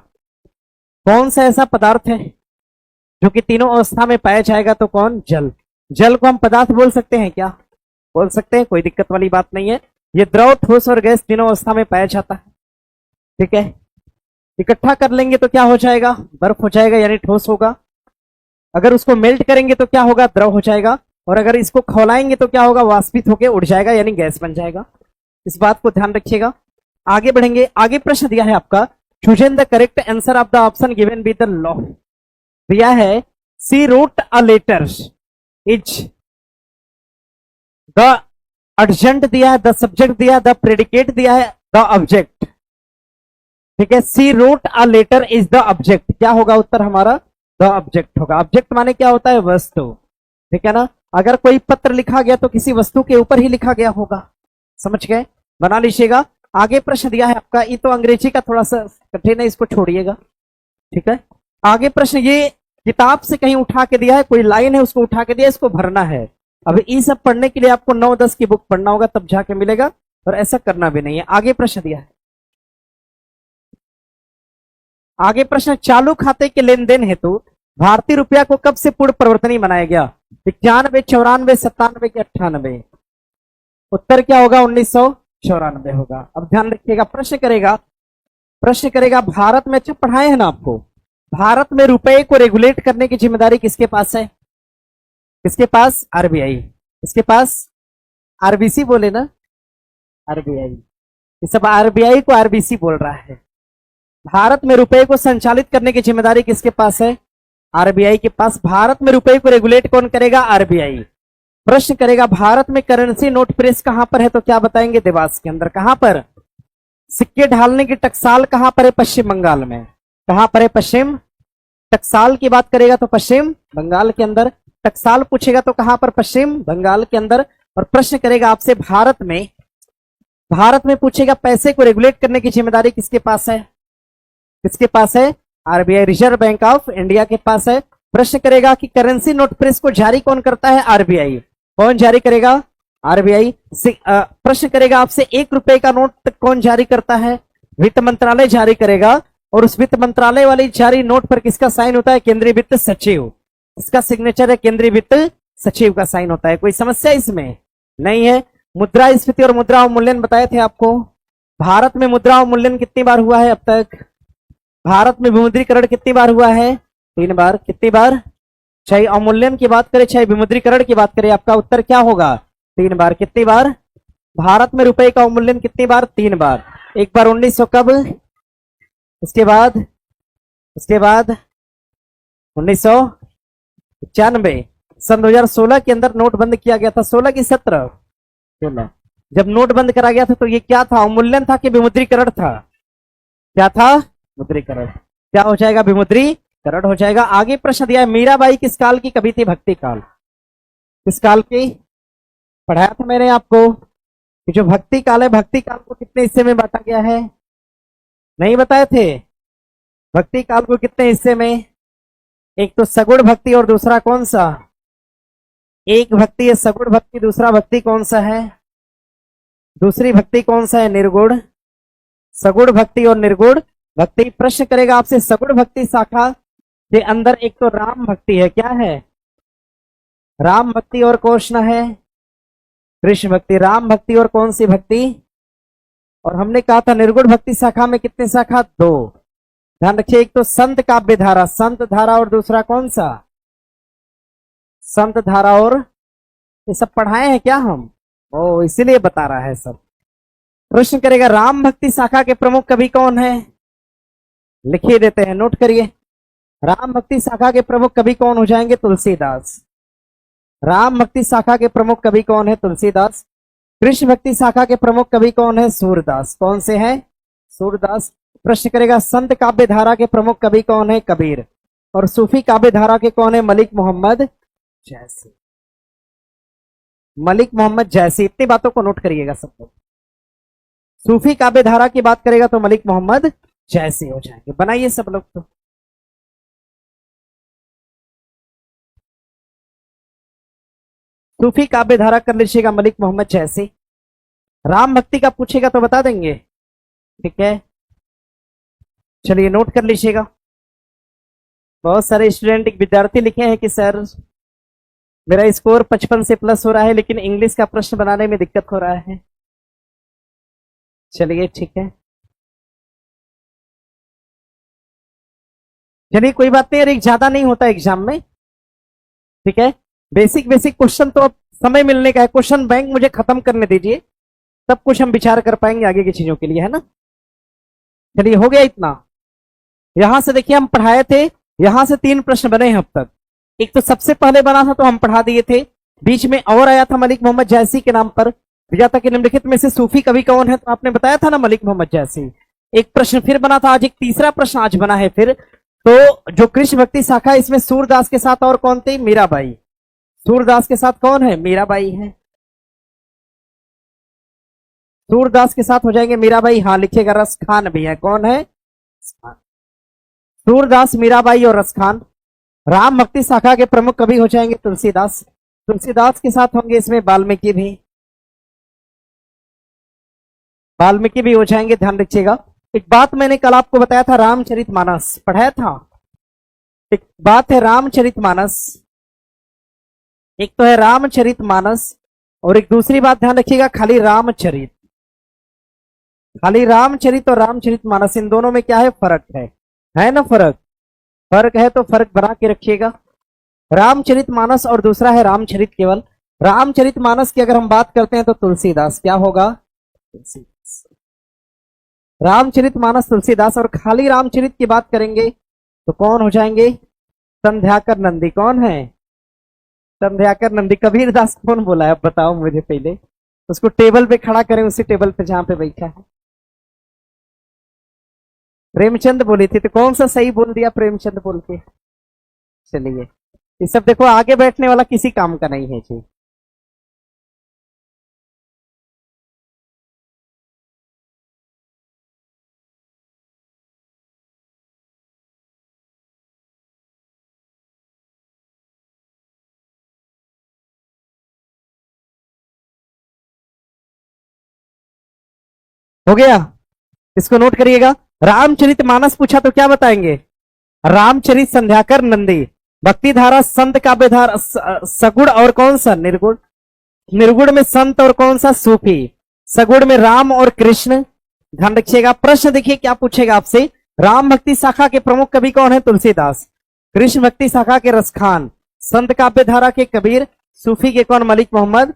Speaker 1: कौन सा ऐसा पदार्थ है जो कि तीनों अवस्था में पाया जाएगा तो कौन? जल। जल को हम पदार्थ बोल सकते हैं क्या? बोल सकते हैं, कोई दिक्कत वाली बात नहीं है। ये द्रव, ठोस और गैस तीनों अवस्था में पाया जाता है, ठीक है। इकट्ठा कर लेंगे तो क्या हो जाएगा? बर्फ हो जाएगा, यानी ठोस होगा। अगर उसको मेल्ट करेंगे तो क्या होगा? द्रव हो जाएगा। और अगर इसको खौलाएंगे तो क्या होगा? वाष्पित होकर उड़ जाएगा, यानी गैस बन जाएगा। इस बात को ध्यान रखिएगा। आगे बढ़ेंगे। आगे प्रश्न दिया है आपका, chosen the correct answer of the option given with the law. दिया है she wrote a letter is the agent दिया है, द सब्जेक्ट दिया है, द प्रेडिकेट दिया है, द ऑब्जेक्ट, ठीक है। She wrote a letter is the object, क्या होगा उत्तर हमारा? द ऑब्जेक्ट होगा। ऑब्जेक्ट माने क्या होता है? वस्तु, ठीक है ना। अगर कोई पत्र लिखा गया तो किसी वस्तु के ऊपर ही लिखा गया होगा, समझ गए? बना लीजिएगा। आगे प्रश्न दिया है आपका, ये तो अंग्रेजी का थोड़ा सा कठिन है, इसको छोड़िएगा, ठीक है। आगे प्रश्न ये किताब से कहीं उठा के दिया है, कोई लाइन है उसको उठा के दिया, इसको भरना है। अब ये सब पढ़ने के लिए आपको 9-10 की बुक पढ़ना होगा, तब जाके मिलेगा, और ऐसा करना भी नहीं है। आगे प्रश्न दिया है, आगे प्रश्न, चालू खाते के लेन देन हेतु भारतीय रुपया को कब से पूर्ण परिवर्तनीय बनाया गया? 91, 94, 97 के 98? उत्तर क्या होगा? 1994 होगा। अब ध्यान रखिएगा, प्रश्न करेगा भारत में, अच्छा पढ़ाए हैं ना आपको, भारत में रुपए को रेगुलेट करने की जिम्मेदारी किसके पास है? किसके पास? आरबीआई। किसके पास? आरबीसी बोले ना, आरबीआई। ये सब आरबीआई को आरबीसी बोल रहा है। भारत में रुपए को संचालित करने की जिम्मेदारी किसके पास है? आरबीआई के पास। भारत में रुपए को रेगुलेट कौन करेगा? आरबीआई। प्रश्न करेगा भारत में करेंसी नोट प्रेस कहां पर है तो क्या बताएंगे? देवास के अंदर। कहां पर? सिक्के ढालने की टकसाल कहां पर है? पश्चिम बंगाल में। कहां पर है? पश्चिम। टकसाल की बात करेगा तो पश्चिम बंगाल के अंदर। टकसाल पूछेगा तो कहां पर? पश्चिम बंगाल के अंदर। और प्रश्न करेगा आपसे भारत में पूछेगा पैसे को रेगुलेट करने की जिम्मेदारी किसके पास है? किसके पास है? RBI, reserve bank of India के पास है। प्रश्न करेगा कि करेंसी नोट प्रेस को जारी कौन करता है? आरबीआई। कौन जारी करेगा? आरबीआई। प्रश्न करेगा आपसे 1 रुपए का नोट कौन जारी करता है? वित्त मंत्रालय जारी करेगा। और उस वित्त मंत्रालय वाली जारी नोट पर किसका साइन होता है? केंद्रीय वित्त सचिव। इसका सिग्नेचर है, केंद्रीय वित्त सचिव का साइन होता है। कोई समस्या इसमें नहीं है। मुद्रास्फीति और मुद्रा अवमूल्यन बताए थे आपको। भारत में मुद्रा अवमूल्यन कितनी बार हुआ है अब तक? भारत में विमुद्रीकरण कितनी बार हुआ है? 3 बार। कितनी बार? चाहे अवमूल्यन की बात करें चाहे विमुद्रीकरण की बात करें, आपका उत्तर क्या होगा? 3 बार। कितनी बार? भारत में रुपए का अवमूल्यन कितनी बार? 3 बार। एक बार 1900 कब? उसके बाद 1995। सन 2016 के अंदर नोट बंद किया गया था। 16 की 17? 16। जब नोट बंद करा गया था तो ये क्या था? अवमूल्यन था कि विमुद्रीकरण था? क्या था? मुद्रीकरण। क्या हो जाएगा? विमुद्रीकरण हो जाएगा। आगे प्रश्न दिया है, मीराबाई किस काल की कवि थी? भक्ति काल। किस काल की? पढ़ाया था मैंने आपको कि जो भक्ति काल है, भक्ति काल को कितने हिस्से में बांटा गया है? नहीं बताए थे? भक्ति काल को कितने हिस्से में? एक तो सगुण भक्ति और दूसरा कौन सा? एक भक्ति है सगुण भक्ति, दूसरा भक्ति कौन सा है? दूसरी भक्ति कौन सा है? निर्गुण। सगुण भक्ति और निर्गुण भक्ति। प्रश्न करेगा आपसे सगुण भक्ति शाखा के अंदर एक तो राम भक्ति है, क्या है? राम भक्ति, और कौन है? कृष्ण भक्ति। राम भक्ति और कौन सी भक्ति? और हमने कहा था निर्गुण भक्ति शाखा में कितने शाखा? 2। ध्यान रखिए, एक तो संत काव्य धारा, संत धारा, और दूसरा कौन सा? संत धारा। और ये सब पढ़ाए हैं क्या हम? ओ, इसीलिए बता रहा है सब। प्रश्न करेगा राम भक्ति शाखा के प्रमुख कवि कौन है? लिखिए देते हैं, नोट करिए। राम भक्ति शाखा के प्रमुख कवि कौन हो जाएंगे? तुलसीदास। राम भक्ति शाखा के प्रमुख कवि कौन है? तुलसीदास। कृष्ण भक्ति शाखा के प्रमुख कवि कौन है? सूरदास। कौन से हैं? सूरदास। प्रश्न करेगा संत काव्य धारा के प्रमुख कवि कौन है? कबीर। और सूफी काव्य धारा के कौन है? मलिक मोहम्मद जैसी। मलिक मोहम्मद जैसी। इतनी बातों को नोट करिएगा सब लोग। सूफी काव्य धारा की बात करेगा तो मलिक मोहम्मद जैसी हो जाएंगे। बनाइए सब लोग। तो सूफी काव्य धारा कर लीजिएगा मलिक मोहम्मद जैसी। राम भक्ति का पूछेगा तो बता देंगे, ठीक है। चलिए नोट कर लीजिएगा। बहुत सारे स्टूडेंट, एक विद्यार्थी लिखे हैं कि सर मेरा स्कोर 55 से प्लस हो रहा है, लेकिन इंग्लिश का प्रश्न बनाने में दिक्कत हो रहा है। चलिए ठीक है, चलिए कोई बात नहीं, एक ज्यादा नहीं होता एग्जाम में, ठीक है। बेसिक बेसिक क्वेश्चन तो अब समय मिलने का है, क्वेश्चन बैंक मुझे खत्म करने दीजिए, तब कुछ हम विचार कर पाएंगे आगे की चीजों के लिए, है ना। चलिए हो गया इतना। यहां से देखिए हम पढ़ाए थे, यहां से 3 प्रश्न बने हैं अब तक। एक तो सबसे पहले बना था तो हम पढ़ा दिए थे, बीच में और आया था मलिक मोहम्मद जैसी के नाम पर, दिया था कि निम्नलिखित में से सूफी कवि कौन है, तो आपने बताया था ना मलिक मोहम्मद जैसी। एक प्रश्न फिर बना था, आज एक तीसरा प्रश्न आज बना है फिर। तो जो कृष्ण भक्ति शाखा है इसमें सूरदास के साथ और कौन थे? मीराबाई। सूरदास के साथ कौन है? मीराबाई है। सूरदास के साथ हो जाएंगे मीराबाई। हाँ लिखिएगा, रसखान भी है। कौन है? सूरदास, मीराबाई और रसखान। राम भक्ति शाखा के प्रमुख कवि हो जाएंगे तुलसीदास। तुलसीदास के साथ होंगे इसमें वाल्मीकि भी, वाल्मीकि भी हो जाएंगे, ध्यान रखिएगा। एक बात मैंने कल आपको बताया था, रामचरितमानस पढ़ाया था। एक बात है रामचरितमानस, एक तो है रामचरितमानस और एक दूसरी बात ध्यान रखिएगा खाली रामचरित। खाली रामचरित और रामचरितमानस, इन दोनों में क्या है? फर्क है ना फर्क? फर्क है तो फर्क बना के रखिएगा। रामचरितमानस और दूसरा है रामचरित केवल। रामचरितमानस की अगर हम बात करते हैं तो तुलसीदास, क्या होगा? तुलसीदास। रामचरितमानस तुलसीदास। और खाली रामचरित की बात करेंगे तो कौन हो जाएंगे? संध्याकर नंदी। कौन है? संध्याकर नंदी। कबीरदास कौन बोला है अब बताओ मुझे, पहले उसको टेबल पे खड़ा करें, उसी टेबल पे जहां पे बैठा है। प्रेमचंद बोली थी, तो कौन सा सही बोल दिया प्रेमचंद बोल के? चलिए ये सब देखो, आगे बैठने वाला किसी काम का नहीं है जी। हो गया, इसको नोट करिएगा। रामचरितमानस पूछा तो क्या बताएंगे? रामचरित संध्याकर नंदी। भक्ति धारा संत काव्य धारा सगुण और कौन सा? निर्गुण। निर्गुण में संत और कौन सा? सूफी। सगुण में राम और कृष्ण। ध्यान रखिएगा। प्रश्न देखिए क्या पूछेगा आपसे। राम भक्ति शाखा के प्रमुख कवि कौन है? तुलसीदास। कृष्ण भक्ति शाखा के रसखान। संत काव्य धारा के कबीर। सूफी के कौन? मलिक मोहम्मद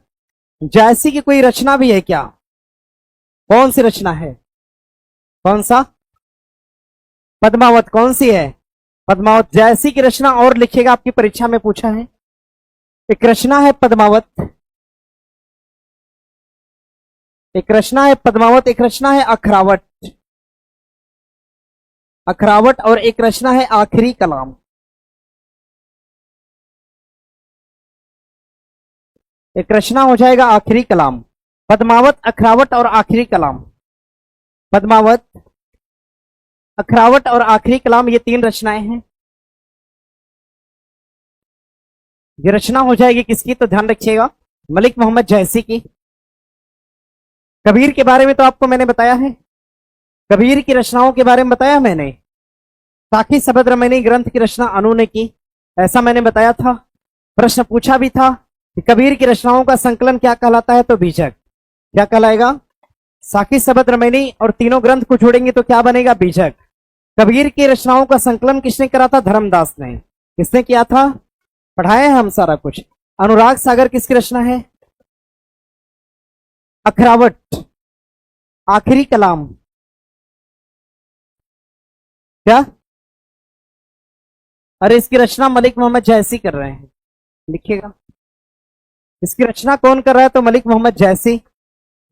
Speaker 1: जैसी की कोई रचना भी है क्या? कौन सी रचना है? कौन सा? पद्मावत। कौन सी है? पद्मावत। जैसी की रचना और लिखिएगा, आपकी परीक्षा में पूछा है। एक रचना है पद्मावत, एक रचना है पद्मावत, एक रचना है अखरावट, अखरावट, और एक रचना है आखिरी कलाम। एक रचना हो जाएगा आखिरी कलाम। पद्मावत, अखरावट और आखिरी कलाम। पद्मावत, अखरावट और आखिरी कलाम, ये 3 रचनाएं हैं। ये रचना हो जाएगी किसकी, तो ध्यान रखिएगा मलिक मोहम्मद जैसी की। कबीर के बारे में तो आपको मैंने बताया है, कबीर की रचनाओं के बारे में बताया मैंने। साखी सबद रमैनी ग्रंथ की रचना अनु ने की, ऐसा मैंने बताया था। प्रश्न पूछा भी था कि कबीर की रचनाओं का संकलन क्या कहलाता है, तो बीजक। क्या कहलाएगा, साखी सबद रमैनी और तीनों ग्रंथ को जोड़ेंगे तो क्या बनेगा, बीजक। कबीर की रचनाओं का संकलन किसने करा था, धर्मदास ने। किसने किया था, पढ़ाए हैं हम सारा कुछ। अनुराग सागर किसकी रचना है, अखरावट। आखिरी कलाम क्या, अरे इसकी रचना मलिक मोहम्मद जैसी कर रहे हैं, लिखिएगा इसकी रचना कौन कर रहा है, तो मलिक मोहम्मद जैसी।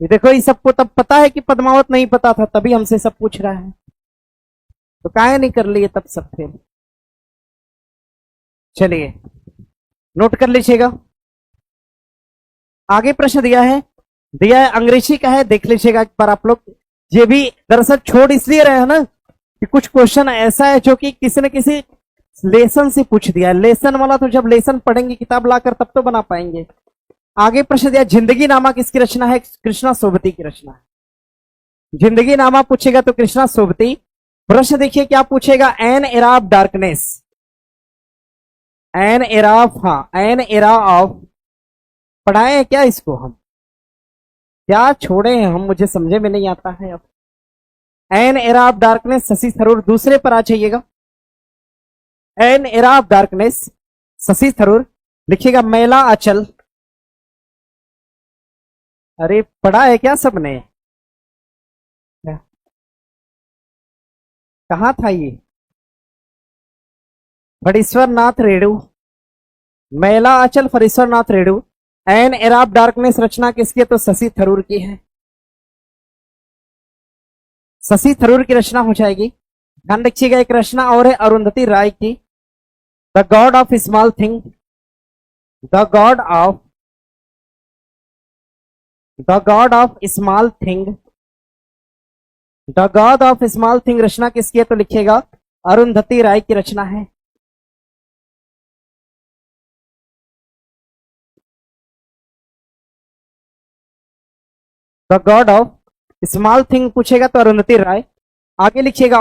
Speaker 1: ये देखो, ये सबको तब पता है कि पद्मावत नहीं पता था, तभी हमसे सब पूछ रहा है, तो काहे नहीं कर लिए तब सब फिर। चलिए नोट कर लीजिएगा। आगे प्रश्न दिया है अंग्रेजी का है, देख लीजिएगा एक बार आप लोग। ये भी दरअसल छोड़ इसलिए रहे हैं ना कि कुछ क्वेश्चन ऐसा है जो कि किसी न किसी लेसन से पूछ दिया है। लेसन वाला तो जब लेसन पढ़ेंगे किताब लाकर तब तो बना पाएंगे। आगे प्रश्न दिया जिंदगी नामा किसकी रचना है, कृष्णा सोबती की रचना है। जिंदगी नामा पूछेगा तो कृष्णा सोबती। प्रश्न देखिए क्या पूछेगा, N era of darkness, N era of, हाँ एन एरा ऑफ, पढ़ाए हैं क्या इसको हम, क्या छोड़े हैं हम, मुझे समझे में नहीं आता है अब। N era of darkness Shashi Tharoor, दूसरे पर आ जाइएगा। N era of darkness Shashi Tharoor, लिखिएगा मैला अचल। अरे पढ़ा है क्या सबने, कहा था ये, Phanishwar Nath Renu, Maila Anchal Phanishwar Nath Renu. An era of darkness रचना किसकी है, तो शशि थरूर की है, शशि थरूर की रचना हो जाएगी। ध्यान रखिएगा एक रचना और है अरुंधति राय की, the god of small thing, the god of, the god of small thing, the god of small thing रचना किसकी है, तो लिखिएगा अरुंधति राय की रचना है। The god of small thing पूछेगा तो अरुंधति राय। आगे लिखिएगा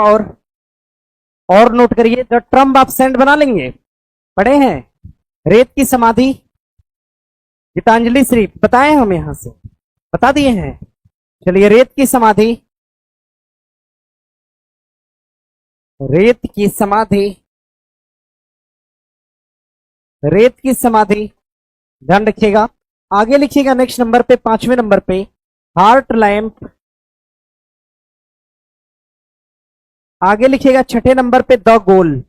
Speaker 1: और नोट करिए, द ट्रम्ब ऑफ सेंट बना लेंगे, पढ़े हैं। रेत की समाधि, गीतांजलि श्री, बताए हम यहां से बता दिए हैं। चलिए रेत की समाधि, रेत की समाधि, रेत की समाधि, ध्यान रखिएगा। आगे लिखिएगा नेक्स्ट नंबर पे, 5वें नंबर पे हार्ट लैंप। आगे लिखिएगा 6ठे नंबर पे द गोल।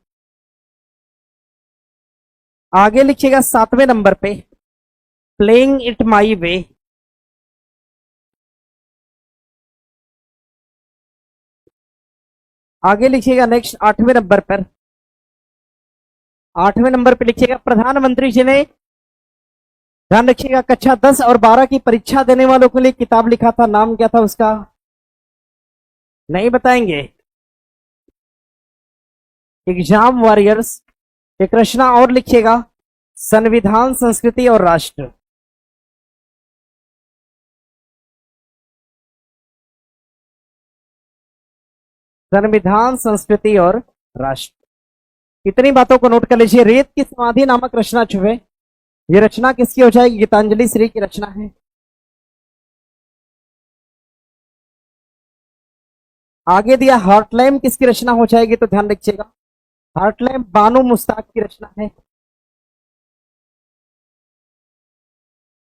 Speaker 1: आगे लिखिएगा 7वें नंबर पे प्लेइंग इट माई वे। आगे लिखिएगा नेक्स्ट 8वें नंबर पर, 8वें नंबर पे लिखिएगा प्रधानमंत्री जी ने, ध्यान रखिएगा, कक्षा 10 और 12 की परीक्षा देने वालों के लिए किताब लिखा था, नाम क्या था उसका, नहीं बताएंगे। Exam warriors. एक रचना और लिखिएगा, संविधान संस्कृति और राष्ट्र। संविधान संस्कृति और राष्ट्र। इतनी बातों को नोट कर लीजिए। रेत की समाधि नामक रचना जो है, ये रचना किसकी हो जाएगी, गीतांजलि श्री की रचना है। आगे दिया हार्टलैम किसकी रचना हो जाएगी, तो ध्यान रखिएगा हार्टलैम बानो मुश्ताक की रचना है।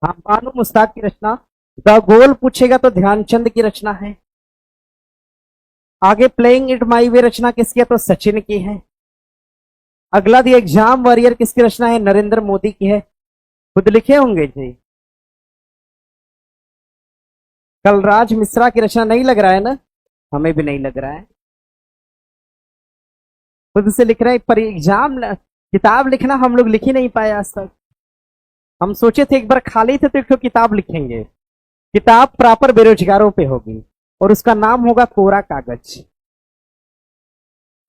Speaker 1: हाँ बानो मुश्ताक की रचना। द गोल पूछेगा तो ध्यानचंद की रचना है। आगे प्लेइंग इट माई वे रचना किसकी है, तो सचिन की है। अगला दिया एग्जाम वॉरियर किसकी रचना है, नरेंद्र मोदी की है। खुद लिखे होंगे जी। कलराज मिश्रा की रचना, नहीं लग रहा है ना, हमें भी नहीं लग रहा है, खुद से लिख रहे हैं। पर एग्जाम किताब लिखना हम लोग लिख ही नहीं पाए आज तक। हम सोचे थे एक बार खाली थे तो एक किताब लिखेंगे, किताब प्रॉपर बेरोजगारों पे होगी और उसका नाम होगा कोरा कागज।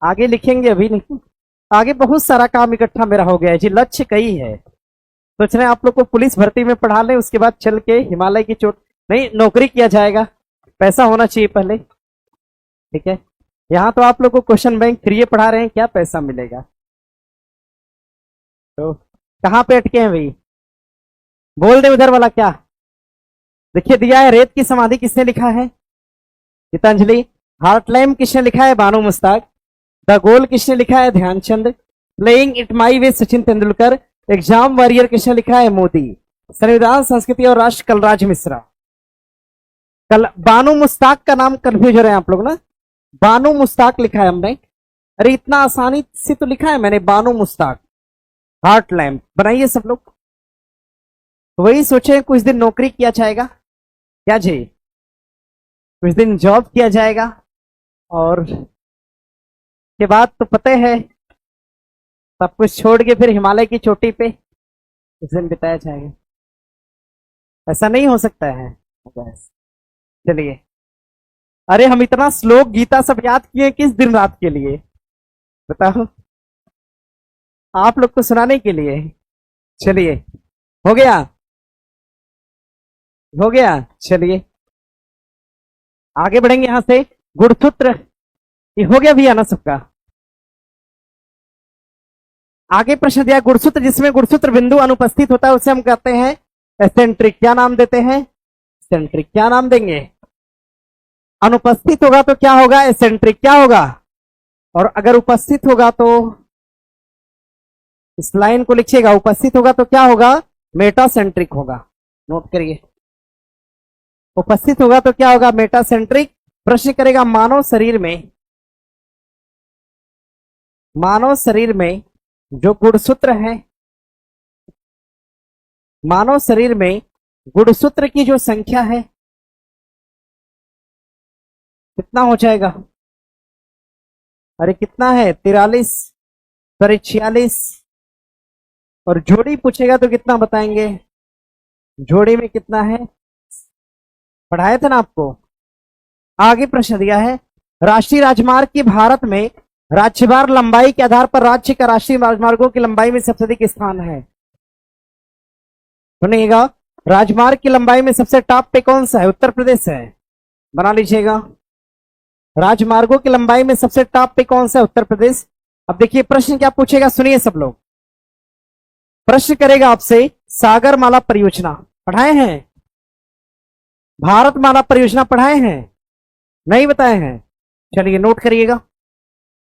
Speaker 1: आगे लिखेंगे, अभी नहीं, आगे बहुत सारा काम इकट्ठा मेरा हो गया है जी, लक्ष्य कई है। सोच रहे हैं आप लोग को पुलिस भर्ती में पढ़ा लें, उसके बाद चल के हिमालय की चोट, नहीं नौकरी किया जाएगा, पैसा होना चाहिए पहले। ठीक है, यहाँ तो आप लोग को क्वेश्चन बैंक फ्री पढ़ा रहे हैं, क्या पैसा मिलेगा? तो कहाँ पे अटके हैं भाई? बोल दे उधर वाला क्या। देखिए दिया है, रेत की समाधि किसने लिखा है? गीतांजलि। हार्टलैम किसने लिखा है? बानो मुस्ताक। द गोल किसने लिखा है? Dhyanchand. Playing it my way Sachin Tendulkar. Exam warrior किसने लिखा है? मोदी। संविधान संस्कृति और राष्ट्र कलराज मिश्रा। कल बानो मुस्ताक का नाम कंफ्यूज हो रहे हैं आप लोग ना, बानो मुस्ताक लिखा है हमने। अरे इतना आसानी से तो लिखा है मैंने, बानो मुस्ताक। हार्ट लैम्प बनाइए सब लोग। तो वही सोचे कुछ दिन नौकरी किया जाएगा, क्या जी, कुछ दिन जॉब किया जाएगा, और के बाद तो पता है सब कुछ छोड़ के फिर हिमालय की चोटी पे कुछ दिन बिताया जाएगा। ऐसा नहीं हो सकता है? चलिए, अरे हम इतना श्लोक गीता सब याद किए किस दिन रात के लिए बताओ, आप लोग को सुनाने के लिए। चलिए, हो गया, हो गया। चलिए आगे बढ़ेंगे यहां से। गुणसूत्र ये हो गया भैया ना सबका? आगे प्रश्न दिया, गुणसूत्र जिसमें गुणसूत्र बिंदु अनुपस्थित होता है उसे हम कहते हैं एसेंट्रिक। क्या नाम देते हैं? एसेंट्रिक। क्या नाम देंगे? अनुपस्थित होगा तो क्या होगा? एसेंट्रिक। क्या होगा? और अगर उपस्थित होगा तो इस लाइन को लिखिएगा, उपस्थित होगा तो क्या होगा? मेटासेंट्रिक होगा। नोट करिए, उपस्थित होगा तो क्या होगा? मेटासेंट्रिक। प्रश्न करेगा, मानव शरीर में जो गुणसूत्र है, मानव शरीर में गुणसूत्र की जो संख्या है कितना हो जाएगा? अरे कितना है? 43, सॉरी 46। और जोड़ी पूछेगा तो कितना बताएंगे? जोड़ी में कितना है? पढ़ाया था ना आपको। आगे प्रश्न दिया है, राष्ट्रीय राजमार्ग की भारत में राज्यवार लंबाई के आधार पर राज्य का राष्ट्रीय राजमार्गों की लंबाई में सबसे अधिक स्थान है। सुनिएगा, राजमार्ग की लंबाई में सबसे टॉप पे कौन सा है? उत्तर प्रदेश है, बना लीजिएगा। राजमार्गों की लंबाई में सबसे टॉप पे कौन सा है? उत्तर प्रदेश। अब देखिए प्रश्न क्या पूछेगा, सुनिए सब लोग। प्रश्न करेगा आपसे, सागरमाला परियोजना पढ़ाए हैं? भारतमाला परियोजना पढ़ाए हैं? नहीं बताए हैं? चलिए नोट करिएगा,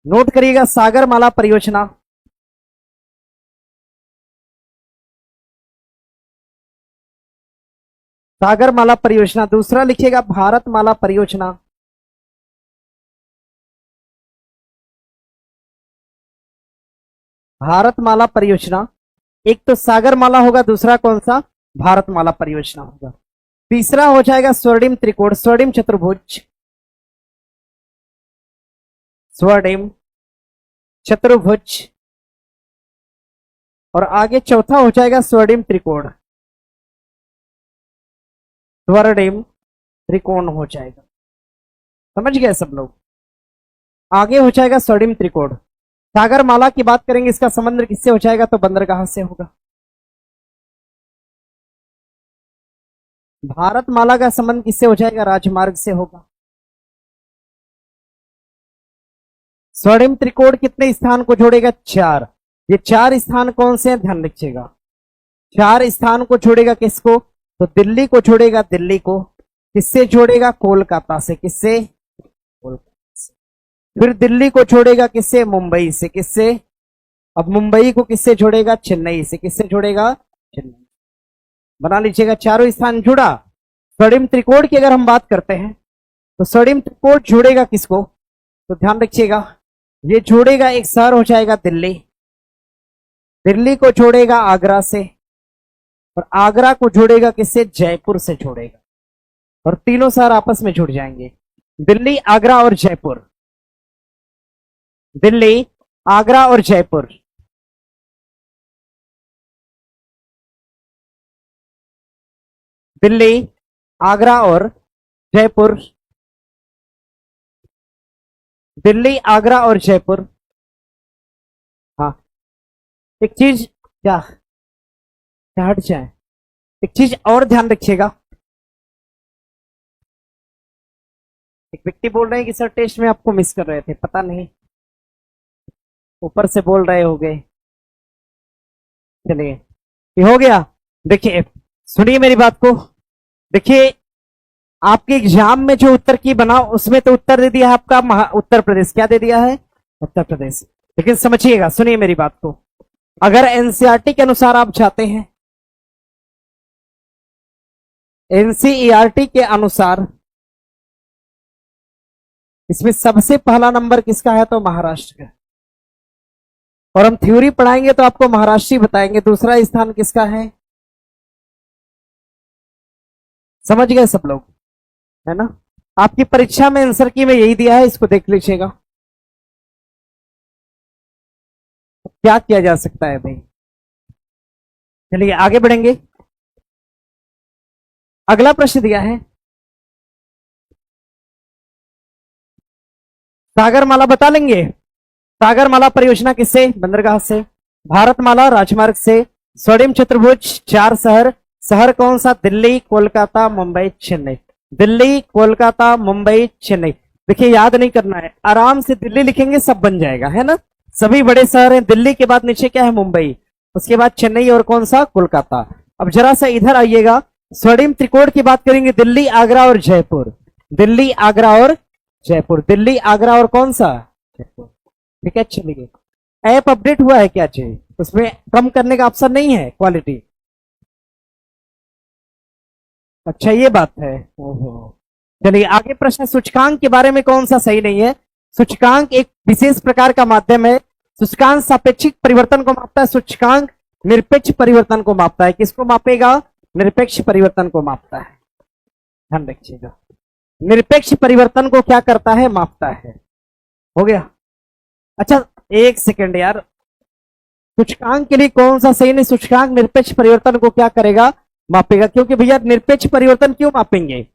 Speaker 1: नोट करिएगा, सागरमाला परियोजना। सागरमाला परियोजना। दूसरा लिखिएगा, भारतमाला परियोजना। भारतमाला परियोजना। एक तो सागरमाला होगा, दूसरा कौन सा? भारतमाला परियोजना होगा। तीसरा हो जाएगा स्वर्णिम त्रिकोण, स्वर्णिम चतुर्भुज, स्वर्णिम चतुर्भुज। और आगे चौथा हो जाएगा स्वर्णिम त्रिकोण, स्वर्णिम त्रिकोण हो जाएगा। समझ गए सब लोग? आगे हो जाएगा स्वर्णिम त्रिकोण। सागरमाला की बात करेंगे, इसका संबंध किससे हो जाएगा? तो बंदरगाह से होगा। भारतमाला का संबंध किससे हो जाएगा? राजमार्ग से होगा। स्वर्णिम त्रिकोण कितने स्थान को जोड़ेगा? 4। ये 4 स्थान कौन से हैं? ध्यान रखिएगा, 4 स्थान को जोड़ेगा। किसको? तो दिल्ली को जोड़ेगा, दिल्ली को। किससे जोड़ेगा? कोलकाता से। किससे? कोलकाता से। फिर दिल्ली को जोड़ेगा किससे? मुंबई से। किससे? अब मुंबई को किससे जोड़ेगा? चेन्नई से। किससे जोड़ेगा? चेन्नई। बना लीजिएगा, चारों स्थान जुड़ा। स्वर्णिम त्रिकोण की अगर हम बात करते हैं तो स्वर्णिम त्रिकोण जोड़ेगा किसको? तो ध्यान रखिएगा, ये जोड़ेगा, एक शहर हो जाएगा दिल्ली, दिल्ली को जोड़ेगा आगरा से, और आगरा को जोड़ेगा किससे? जयपुर से जोड़ेगा। और तीनों शहर आपस में जुड़ जाएंगे, दिल्ली, आगरा और जयपुर। दिल्ली, आगरा और जयपुर। दिल्ली, आगरा और जयपुर। दिल्ली, आगरा और जयपुर। हाँ, एक चीज क्या क्या हट जाए? एक चीज और ध्यान रखिएगा, एक व्यक्ति बोल रहे हैं कि सर टेस्ट में आपको मिस कर रहे थे, पता नहीं ऊपर से बोल रहे हो गए। चलिए ये हो गया। देखिए सुनिए मेरी बात को। देखिए आपके एग्जाम में जो उत्तर की बना उसमें तो उत्तर दे दिया है आपका उत्तर प्रदेश। क्या दे दिया है? उत्तर प्रदेश। लेकिन समझिएगा, सुनिए मेरी बात को। अगर एनसीईआरटी के अनुसार आप चाहते हैं, एनसीईआरटी के अनुसार इसमें सबसे पहला नंबर किसका है? तो महाराष्ट्र का। और हम थ्योरी पढ़ाएंगे तो आपको महाराष्ट्र ही बताएंगे। दूसरा स्थान किसका है? समझ गए सब लोग, है ना? आपकी परीक्षा में आंसर की में यही दिया है, इसको देख लीजिएगा। क्या किया जा सकता है भाई? चलिए आगे बढ़ेंगे। अगला प्रश्न दिया है, सागरमाला बता लेंगे? सागरमाला परियोजना किससे? बंदरगाह से। भारतमाला राजमार्ग से। स्वर्णिम चतुर्भुज चार शहर, शहर कौन सा? दिल्ली, कोलकाता, मुंबई, चेन्नई। दिल्ली, कोलकाता, मुंबई, चेन्नई। देखिए याद नहीं करना है, आराम से दिल्ली लिखेंगे सब बन जाएगा, है ना? सभी बड़े शहर हैं। दिल्ली के बाद नीचे क्या है? मुंबई। उसके बाद चेन्नई और कौन सा? कोलकाता। अब जरा सा इधर आइएगा, स्वर्णिम त्रिकोण की बात करेंगे, दिल्ली, आगरा और जयपुर। दिल्ली, आगरा और जयपुर। दिल्ली, आगरा और कौन सा? जयपुर। ठीक है चलिए। ऐप अपडेट हुआ है क्या? चाहिए उसमें कम करने का ऑप्शन नहीं है क्वालिटी? अच्छा ये बात है। ओहो। चलिए आगे प्रश्न, सूचकांक के बारे में कौन सा सही नहीं है? सूचकांक एक विशेष प्रकार का माध्यम है। सूचकांक सापेक्षिक परिवर्तन को मापता है, सूचकांक निरपेक्ष परिवर्तन को मापता है। किसको मापेगा? निरपेक्ष परिवर्तन को मापता है, ध्यान रखिएगा। निरपेक्ष परिवर्तन को क्या करता है? मापता है। हो गया। अच्छा एक सेकेंड यार, सूचकांक के लिए कौन सा सही नहीं? सूचकांक निरपेक्ष परिवर्तन को क्या करेगा? मापेगा। क्योंकि भैया निरपेक्ष परिवर्तन क्यों मापेंगे?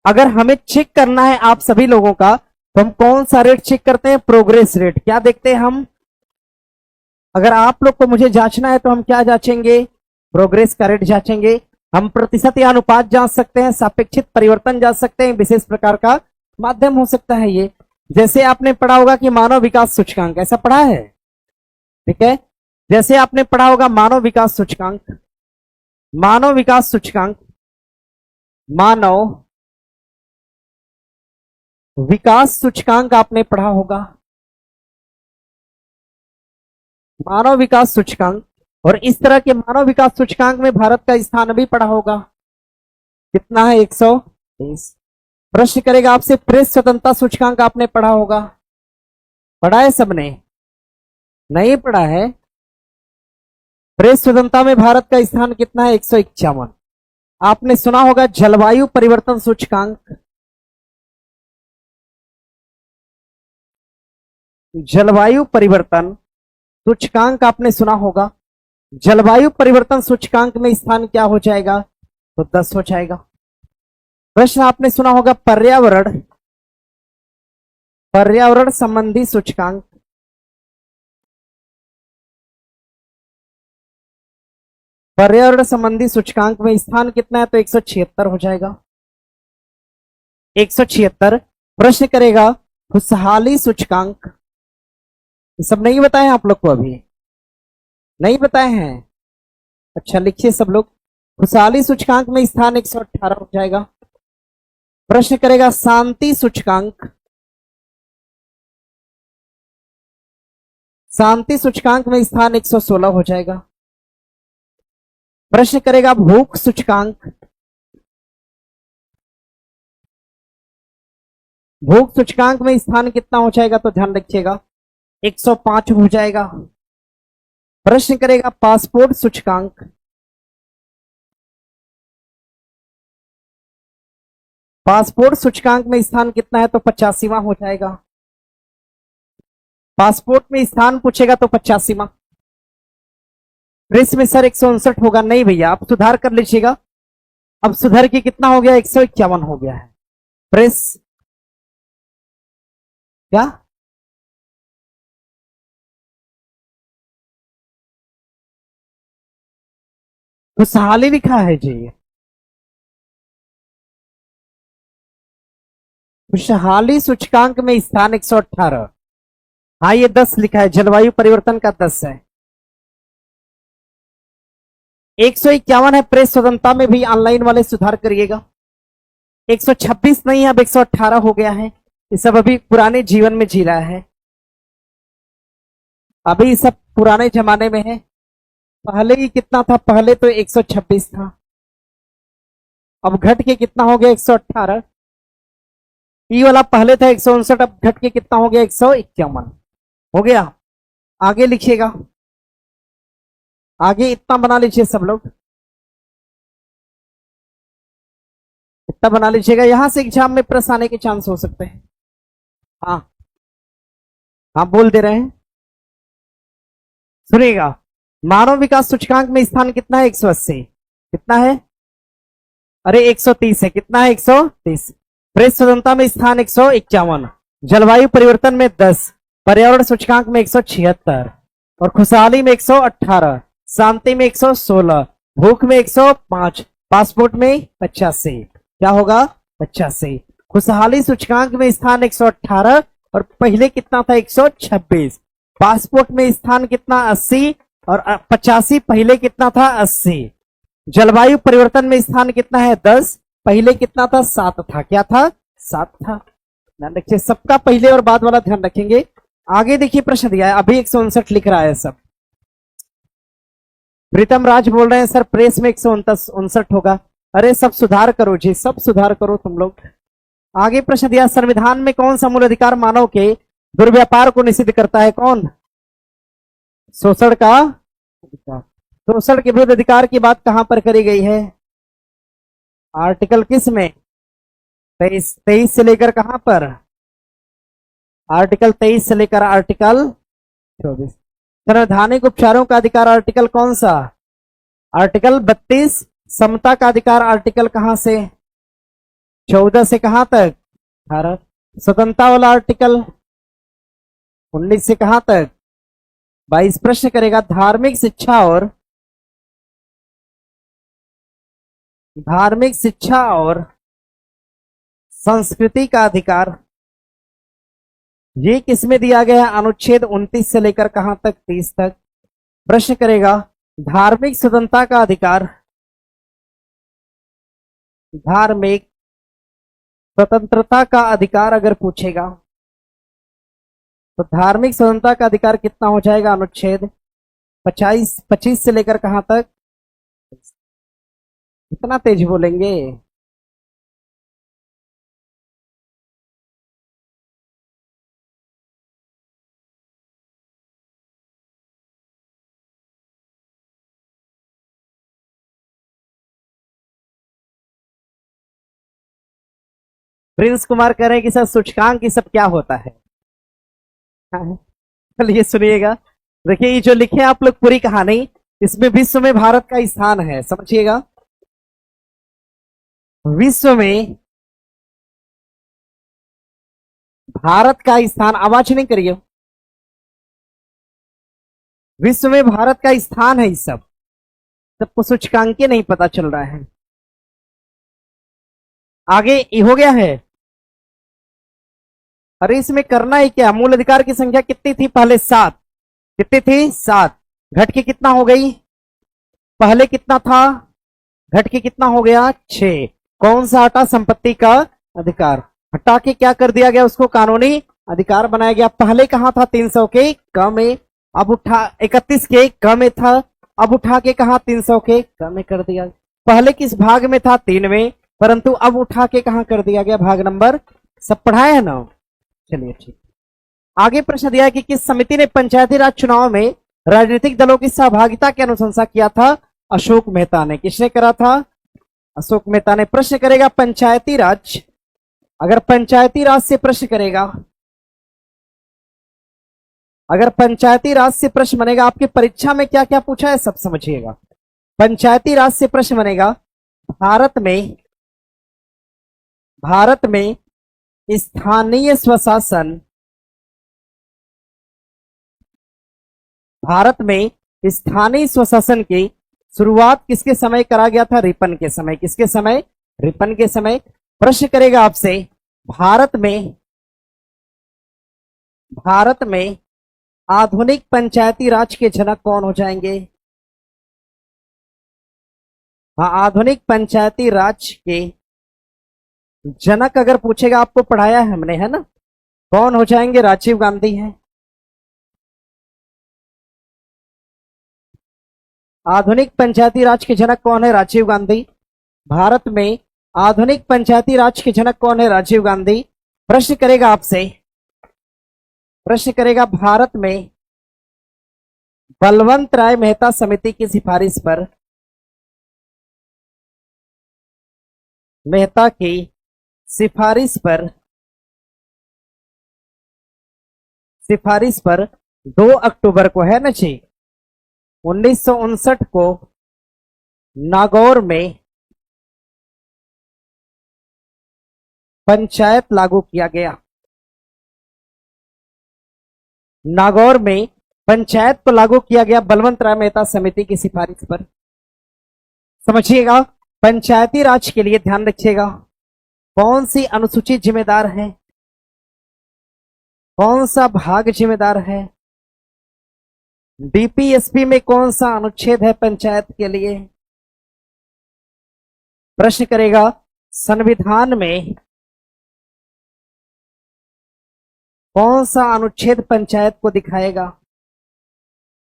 Speaker 1: अगर हमें चेक करना है आप सभी लोगों का, तो हम कौन सा रेट चेक करते हैं? Progress rate. क्या देखते हैं हम? अगर आप लोग को मुझे जांचना है तो हम क्या जांचेंगे? प्रोग्रेस का रेट जांचेंगे। हम प्रतिशत या अनुपात जांच सकते हैं, सापेक्षिक परिवर्तन जांच सकते हैं, विशेष प्रकार का माध्यम हो सकता है ये। जैसे आपने पढ़ा होगा कि मानव विकास सूचकांक, ऐसा पढ़ा है? ठीक है। जैसे आपने पढ़ा होगा मानव विकास सूचकांक, मानव विकास सूचकांक, मानव विकास सूचकांक आपने पढ़ा होगा, मानव विकास सूचकांक। और इस तरह के मानव विकास सूचकांक में भारत का स्थान भी पढ़ा होगा। कितना है? 130। प्रश्न करेगा आपसे, प्रेस स्वतंत्रता सूचकांक आपने पढ़ा होगा। पढ़ा है सबने? नहीं पढ़ा है? प्रेस स्वतंत्रता में भारत का स्थान कितना है? 151। आपने सुना होगा जलवायु परिवर्तन सूचकांक, जलवायु परिवर्तन सूचकांक आपने सुना होगा। जलवायु परिवर्तन सूचकांक में स्थान क्या हो जाएगा? तो 10 हो जाएगा। प्रश्न आपने सुना होगा पर्यावरण, पर्यावरण संबंधी सूचकांक, पर्यावरण संबंधी सूचकांक में स्थान कितना है? तो 176 हो जाएगा, 176। प्रश्न करेगा खुशहाली सूचकांक, ये सब नहीं बताए आप लोग को? अभी नहीं बताए हैं? अच्छा लिखिए सब लोग। खुशहाली सूचकांक में स्थान 118 हो जाएगा। प्रश्न करेगा शांति सूचकांक, शांति सूचकांक में स्थान 116 हो जाएगा। प्रश्न करेगा भूख सूचकांक, भूख सूचकांक में स्थान कितना हो जाएगा? तो ध्यान रखिएगा 105 हो जाएगा। प्रश्न करेगा पासपोर्ट सूचकांक, पासपोर्ट सूचकांक में स्थान कितना है? तो 85वां हो जाएगा। पासपोर्ट में स्थान पूछेगा तो 85वां। प्रेस में सर 159 होगा। नहीं भैया आप सुधार कर लीजिएगा। अब सुधर के कितना हो गया? 151 हो गया है। प्रेस क्या? खुशहाली लिखा है जी, खुशहाली सूचकांक में स्थान 118। हाँ, ये 10 लिखा है, जलवायु परिवर्तन का 10 है। 151 है, प्रेस स्वतंत्रता में भी ऑनलाइन वाले सुधार करिएगा। 126 नहीं है, अब 118 हो गया है। ये सब अभी पुराने जीवन में जी रहा है, अभी सब पुराने जमाने में है। पहले ही कितना था, पहले तो 126 था, अब घट के कितना हो गया 118। ई वाला पहले था 159, अब घट के कितना हो गया 151 हो गया। आगे लिखिएगा, आगे इतना बना लीजिए सब लोग, इतना बना लीजिएगा, यहां से एग्जाम में प्रश्न आने के चांस हो सकते हैं। हाँ हाँ, बोल दे रहे हैं, सुनिएगा। मानव विकास सूचकांक में स्थान कितना है, 180। कितना है, अरे 130 है, कितना है 130। प्रेस स्वतंत्रता में स्थान 151, जलवायु परिवर्तन में 10, पर्यावरण सूचकांक में 176, और खुशहाली में 118, शांति में 116, भूख में 105, पासपोर्ट में 85। क्या होगा, 85। खुशहाली सूचकांक में स्थान 118 और पहले कितना था 126। पासपोर्ट में स्थान कितना 80 और 85, पहले कितना था 80। जलवायु परिवर्तन में स्थान कितना है 10, पहले कितना था 7 था। क्या था, 7 था। ध्यान रखिए, सबका पहले और बाद वाला ध्यान रखेंगे। आगे देखिए प्रश्न दिया है, अभी 159 लिख रहा है सब। प्रीतम राज बोल रहे हैं सर प्रेस में 159 होगा। अरे सब सुधार करो जी, सब सुधार करो तुम लोग। आगे प्रश्न दिया, संविधान में कौन सा मूल अधिकार मानव के दुर्व्यापार को निषिद्ध करता है, कौन, शोषण का अधिकार। शोषण के विरुद्ध अधिकार की बात कहां पर करी गई है, आर्टिकल किस में, 23 से लेकर कहां पर, आर्टिकल 23 से लेकर आर्टिकल 24। संवैधानिक उपचारों का अधिकार आर्टिकल कौन सा, आर्टिकल 32। समता का अधिकार आर्टिकल कहां से, 14 से कहां तक, 18। स्वतंत्रता वाला आर्टिकल 19 से कहां तक, 22। प्रश्न करेगा, धार्मिक शिक्षा और संस्कृति का अधिकार ये किसमें दिया गया है, अनुच्छेद 29 से लेकर कहां तक, 30 तक। प्रश्न करेगा, धार्मिक स्वतंत्रता का अधिकार, धार्मिक स्वतंत्रता का अधिकार अगर पूछेगा तो धार्मिक स्वतंत्रता का अधिकार कितना हो जाएगा, अनुच्छेद 25 से लेकर कहां तक। कितना तेज बोलेंगे, प्रिंस कुमार कह रहे हैं कि सर सूचकांक की सब क्या होता है। चलिए सुनिएगा, देखिए ये जो लिखे आप लोग पूरी कहानी, इसमें विश्व में भारत का स्थान है, समझिएगा। विश्व में भारत का स्थान, आवाज नहीं करिए, विश्व में भारत का स्थान है। इस सबको सूचकांक नहीं पता चल रहा है। आगे ये हो गया है, अरे इसमें करना है क्या, मूल अधिकार की संख्या कितनी थी पहले, 7। कितनी थी, 7। घट के कितना हो गई, पहले कितना था, घट के कितना हो गया, 6। कौन सा हटा, संपत्ति का अधिकार। हटा के क्या कर दिया गया, उसको कानूनी अधिकार बनाया गया। पहले कहां था, 300 के क में, अब उठा 31 के क में था, अब उठा के कहा 300 के क में कर दिया। पहले किस भाग में था, 3 में, परंतु अब उठा के कहां कर दिया गया, भाग नंबर। सब पढ़ाए है ना, चलिए ठीक। आगे प्रश्न दिया कि किस समिति ने पंचायती राज चुनाव में राजनीतिक दलों की सहभागिता की अनुशंसा किया था, अशोक मेहता ने। किसने करा था, अशोक मेहता ने। प्रश्न करेगा, पंचायती राज, अगर पंचायती राज से प्रश्न करेगा, अगर पंचायती राज से प्रश्न बनेगा, आपकी परीक्षा में क्या क्या पूछा है सब समझिएगा। पंचायती राज से प्रश्न बनेगा, भारत में स्थानीय स्वशासन, भारत में स्थानीय स्वशासन की शुरुआत किसके समय करा गया था? रिपन के समय। किसके समय? रिपन के समय। प्रश्न करेगा आपसे, भारत में आधुनिक पंचायती राज के जनक कौन हो जाएंगे? हाँ, आधुनिक पंचायती राज के जनक अगर पूछेगा, आपको पढ़ाया है हमने, है ना, कौन हो जाएंगे? राजीव गांधी हैं। आधुनिक पंचायती राज के जनक कौन है? राजीव गांधी। भारत में आधुनिक पंचायती राज के जनक कौन है? राजीव गांधी। प्रश्न करेगा आपसे, प्रश्न करेगा, भारत में बलवंत राय मेहता समिति की सिफारिश पर, मेहता की सिफारिश पर, 2 अक्टूबर को, है ना जी, 1959 को नागौर में पंचायत लागू किया गया। नागौर में पंचायत को लागू किया गया बलवंत राय मेहता समिति की सिफारिश पर। समझिएगा, पंचायती राज के लिए ध्यान रखिएगा, कौन सी अनुसूची जिम्मेदार है, कौन सा भाग जिम्मेदार है, डीपीएसपी में कौन सा अनुच्छेद है पंचायत के लिए। प्रश्न करेगा, संविधान में कौन सा अनुच्छेद पंचायत को दिखाएगा?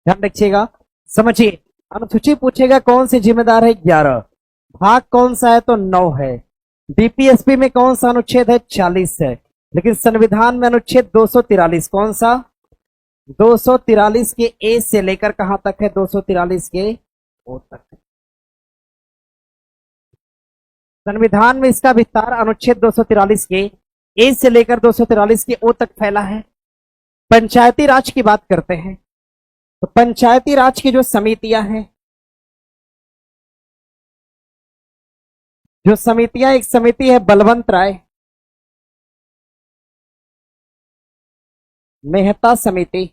Speaker 1: ध्यान रखिएगा, समझिए, अनुसूची पूछेगा कौन सी जिम्मेदार है? 11। भाग कौन सा है? तो 9 है। डीपीएसपी में कौन सा अनुच्छेद है? 40 है। लेकिन संविधान में अनुच्छेद 243, कौन सा? 243 के ए से लेकर कहां तक है? 243 के ओ तक। संविधान में इसका विस्तार अनुच्छेद 243 के ए से लेकर 243 के ओ तक फैला है। पंचायती राज की बात करते हैं, तो पंचायती राज की जो समितियां हैं, एक समिति है बलवंत राय मेहता समिति,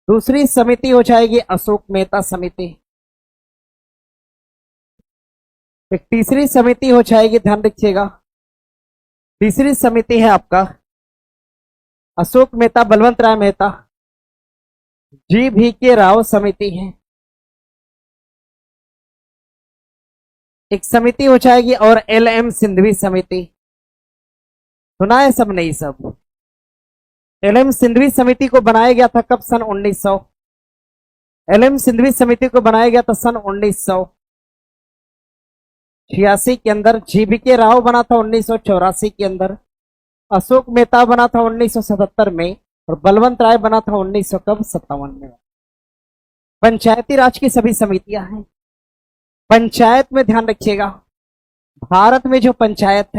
Speaker 1: दूसरी समिति हो जाएगी अशोक मेहता समिति, एक तीसरी समिति हो जाएगी, ध्यान रखिएगा, तीसरी समिति है आपका अशोक मेहता बलवंत राय मेहता जी.भी. राव समिति है। एक समिति हो जाएगी और एल.एम. सिंधवी समिति। सुना है सब? नहीं सब। एल.एम. सिंधवी समिति को बनाया गया था कब? सन 1900। एल.एम. सिंधवी समिति को बनाया गया था सन 1986 के अंदर। जी.भी. राव बना था 1984 के अंदर। अशोक मेहता बना था 1977 में और बलवंत राय बना था 1957 में। पंचायती राज की सभी समितियां हैं। पंचायत में ध्यान रखिएगा, भारत में जो पंचायत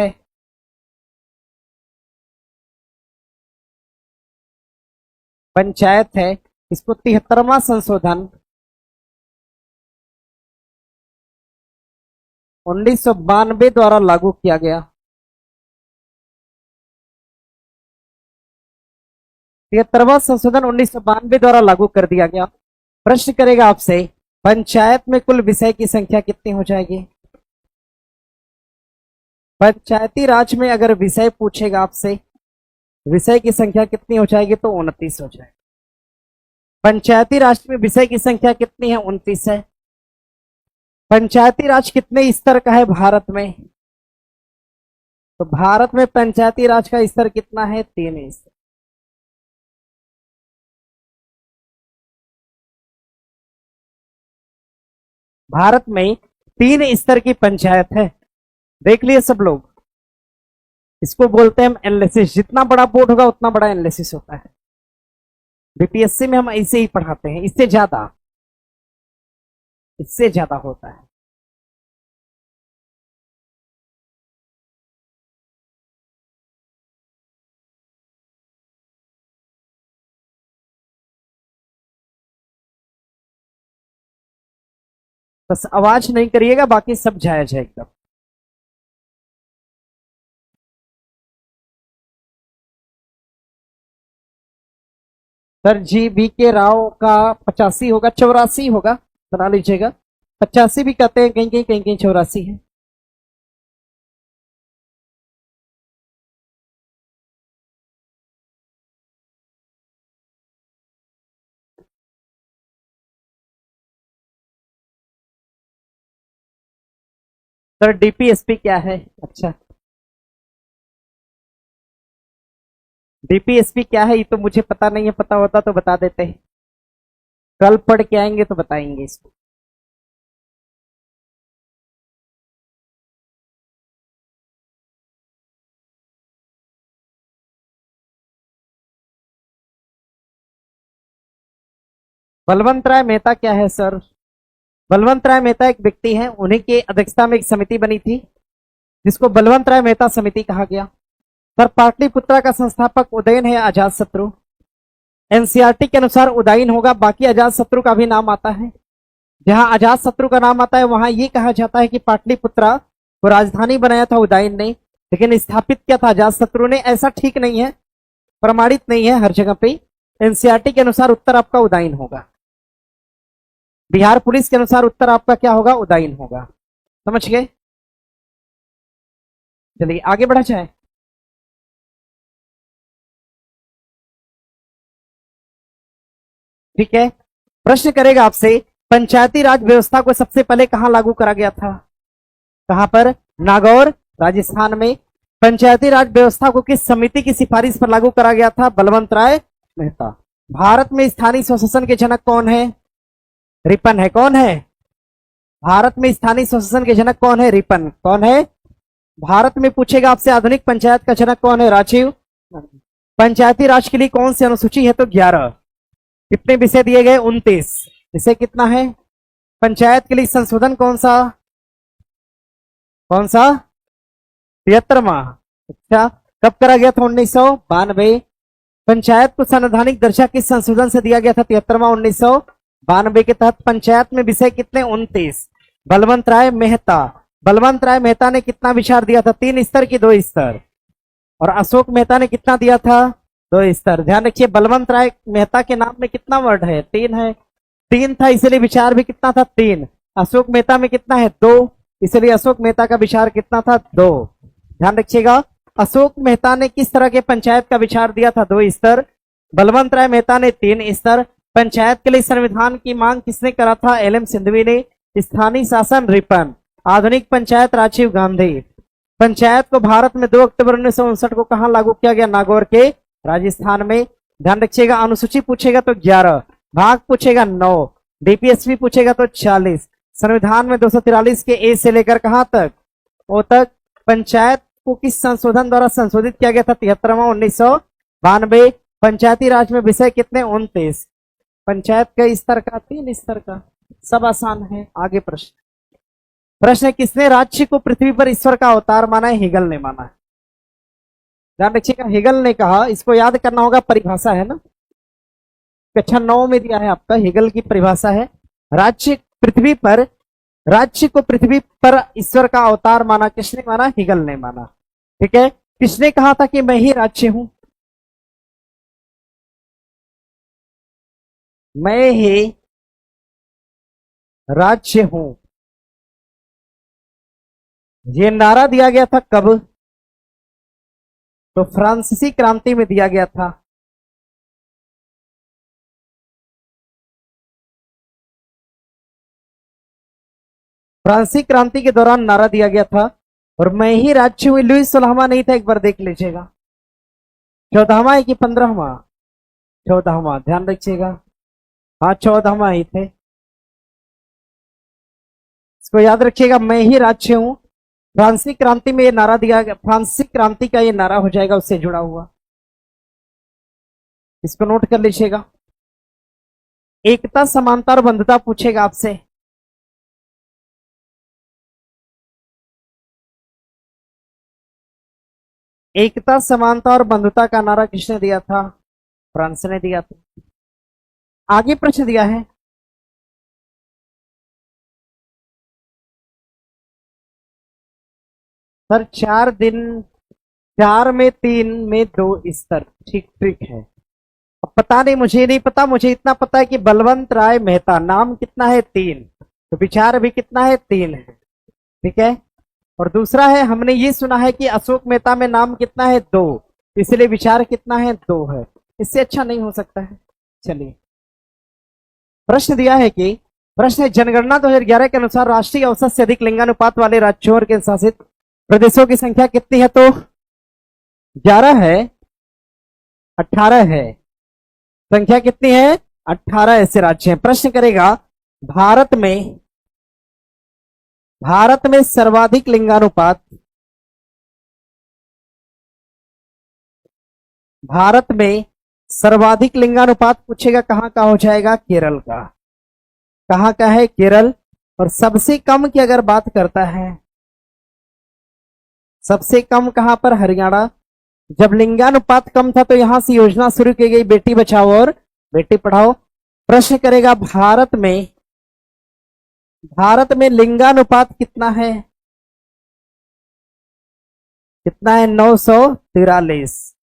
Speaker 1: है, इसको 73वां संशोधन 1992 द्वारा लागू किया गया। 73वां संशोधन 1992 द्वारा लागू कर दिया गया। प्रश्न करेगा आपसे, पंचायत में कुल विषय की संख्या कितनी हो जाएगी? पंचायती राज में अगर विषय पूछेगा आपसे, विषय की संख्या कितनी हो जाएगी? तो 29 हो जाएगी। पंचायती राज में विषय की संख्या कितनी है? 29 है। पंचायती राज कितने स्तर का है भारत में? तो भारत में पंचायती राज का स्तर कितना है? 3 स्तर। भारत में 3 स्तर की पंचायत है। देख लिए सब लोग, इसको बोलते हैं हम एनालिसिस। जितना बड़ा बोर्ड होगा उतना बड़ा एनालिसिस होता है। बीपीएससी में हम ऐसे ही पढ़ाते हैं, इससे ज्यादा होता है। बस आवाज नहीं करिएगा, बाकी सब जायज है एकदम। सर जी.भी. राव का 85 होगा, 84 होगा, बना लीजिएगा। 85 भी कहते हैं, कहीं कहीं 84 है। सर डीपीएसपी क्या है? अच्छा, डीपीएसपी क्या है ये तो मुझे पता नहीं है, पता होता तो बता देते हैं। कल पढ़ के आएंगे तो बताएंगे इसको। बलवंत राय मेहता क्या है सर? बलवंत राय मेहता एक व्यक्ति है, उन्हीं की अध्यक्षता में एक समिति बनी थी जिसको बलवंत राय मेहता समिति कहा गया। सर पाटलिपुत्रा का संस्थापक उदयन है अजात शत्रु। एनसीईआरटी के अनुसार उदयन होगा, बाकी अजात शत्रु का भी नाम आता है। जहां अजात शत्रु का नाम आता है वहां यह कहा जाता है कि पाटलिपुत्रा को राजधानी बनाया था उदयन ने, लेकिन स्थापित किया था अजात शत्रु ने। ऐसा ठीक नहीं है, प्रमाणित नहीं है हर जगह पे। एनसीईआरटी के अनुसार उत्तर आपका उदयन होगा। बिहार पुलिस के अनुसार उत्तर आपका क्या होगा? उदयन होगा। समझ गए? चलिए आगे बढ़ा जाए। ठीक है, प्रश्न करेगा आपसे, पंचायती राज व्यवस्था को सबसे पहले कहां लागू करा गया था? कहां पर? नागौर, राजस्थान में। पंचायती राज व्यवस्था को किस समिति की सिफारिश पर लागू करा गया था? बलवंत राय मेहता। भारत में स्थानीय स्वशासन के जनक कौन है? रिपन है। कौन है? भारत में स्थानीय स्वशासन के जनक कौन है? रिपन। कौन है? भारत में पूछेगा आपसे आधुनिक पंचायत का जनक कौन है? राजीव। पंचायती राज के लिए कौन सी अनुसूची है? तो 11। कितने विषय दिए गए? 29। विषय कितना है? पंचायत के लिए संशोधन कौन सा? कौन सा? 73वां। अच्छा, कब करा गया था? 1992। पंचायत को संवैधानिक दर्जा किस संशोधन से दिया गया था? 73वां 1992 के तहत। पंचायत में विषय कितने? 29। बलवंत राय मेहता। बलवंत राय मेहता ने कितना विचार दिया था? 3 स्तर की 2 स्तर। और अशोक मेहता ने कितना दिया था? 2 स्तर। ध्यान रखिए, बलवंत राय मेहता के नाम में कितना वर्ड है? 3 है। 3 था इसलिए विचार भी कितना था? 3। अशोक मेहता में कितना है? 2, इसलिए अशोक मेहता का विचार कितना था? 2। ध्यान रखिएगा, अशोक मेहता ने किस तरह के पंचायत का विचार दिया था? 2 स्तर। बलवंत राय मेहता ने 3 स्तर। पंचायत के लिए संविधान की मांग किसने करा था? एलएम सिंधवी ने। स्थानीय शासन रिपन। आधुनिक पंचायत राजीव गांधी। पंचायत को भारत में 2 अक्टूबर 1959 को कहां लागू किया गया? नागौर के, राजस्थान में। ध्यान रखिएगा, अनुसूची पूछेगा तो 11, भाग पूछेगा 9, डीपीएसपी पूछेगा तो 40। संविधान में 243 के ए से लेकर कहां तक? ओ तक। पंचायत को किस संशोधन द्वारा संशोधित किया गया था? 73वां 1992। पंचायती राज में विषय कितने? 29। पंचायत का स्तर का? 3 स्तर का। सब आसान है। आगे प्रश्न। प्रश्न, किसने राज्य को पृथ्वी पर ईश्वर का अवतार माना है? हेगल ने माना है। ध्यान रखिएगा, हेगल ने कहा। इसको याद करना होगा, परिभाषा है ना, कक्षा 9 में दिया है आपका। हेगल की परिभाषा है, राज्य पृथ्वी पर, राज्य को पृथ्वी पर ईश्वर का अवतार माना। किसने माना? हेगल ने माना। ठीक है, किसने कहा था कि मैं ही राज्य हूं? मैं ही राज्य हूं, ये नारा दिया गया था कब? तो फ्रांसीसी क्रांति में दिया गया था। फ्रांसीसी क्रांति के दौरान नारा दिया गया था। और मैं ही राज्य हूं, लुईस 16वां नहीं था, एक बार देख लीजिएगा। 14वां है कि 15वां? 14वां। ध्यान रखिएगा, हाँ 14वां ही थे। इसको याद रखिएगा, मैं ही राज्य हूं। फ्रांसीसी क्रांति में ये नारा दिया गया, फ्रांसीसी क्रांति का ये नारा हो जाएगा उससे जुड़ा हुआ। इसको नोट कर लीजिएगा। एकता, समानता और बंधुता पूछेगा आपसे। एकता, समानता और बंधुता का नारा किसने दिया था? फ्रांस ने दिया था। आगे प्रश्न दिया है, सर 4 दिन, 4 में 3 में 2 स्तर। ठीक ठीक है। अब पता नहीं, मुझे नहीं पता, मुझे इतना पता है कि बलवंत राय मेहता नाम कितना है? 3। तो विचार अभी कितना है, 3 है। ठीक है। और दूसरा है, हमने ये सुना है कि अशोक मेहता में नाम कितना है, 2, इसलिए विचार कितना है, 2 है। इससे अच्छा नहीं हो सकता है। चलिए, प्रश्न दिया है कि प्रश्न है, जनगणना 2011 के अनुसार राष्ट्रीय औसत से अधिक लिंगानुपात वाले राज्यों और केंद्र शासित प्रदेशों की संख्या कितनी है? तो 11 है, 18 है। संख्या कितनी है? 18 ऐसे राज्य हैं। प्रश्न करेगा, भारत में सर्वाधिक लिंगानुपात, भारत में सर्वाधिक लिंगानुपात पूछेगा, कहां का हो जाएगा? केरल का। कहां का है? केरल। और सबसे कम की अगर बात करता है, सबसे कम कहां पर? हरियाणा। जब लिंगानुपात कम था तो यहां से योजना शुरू की गई, बेटी बचाओ और बेटी पढ़ाओ। प्रश्न करेगा, भारत में लिंगानुपात कितना है? कितना है? 943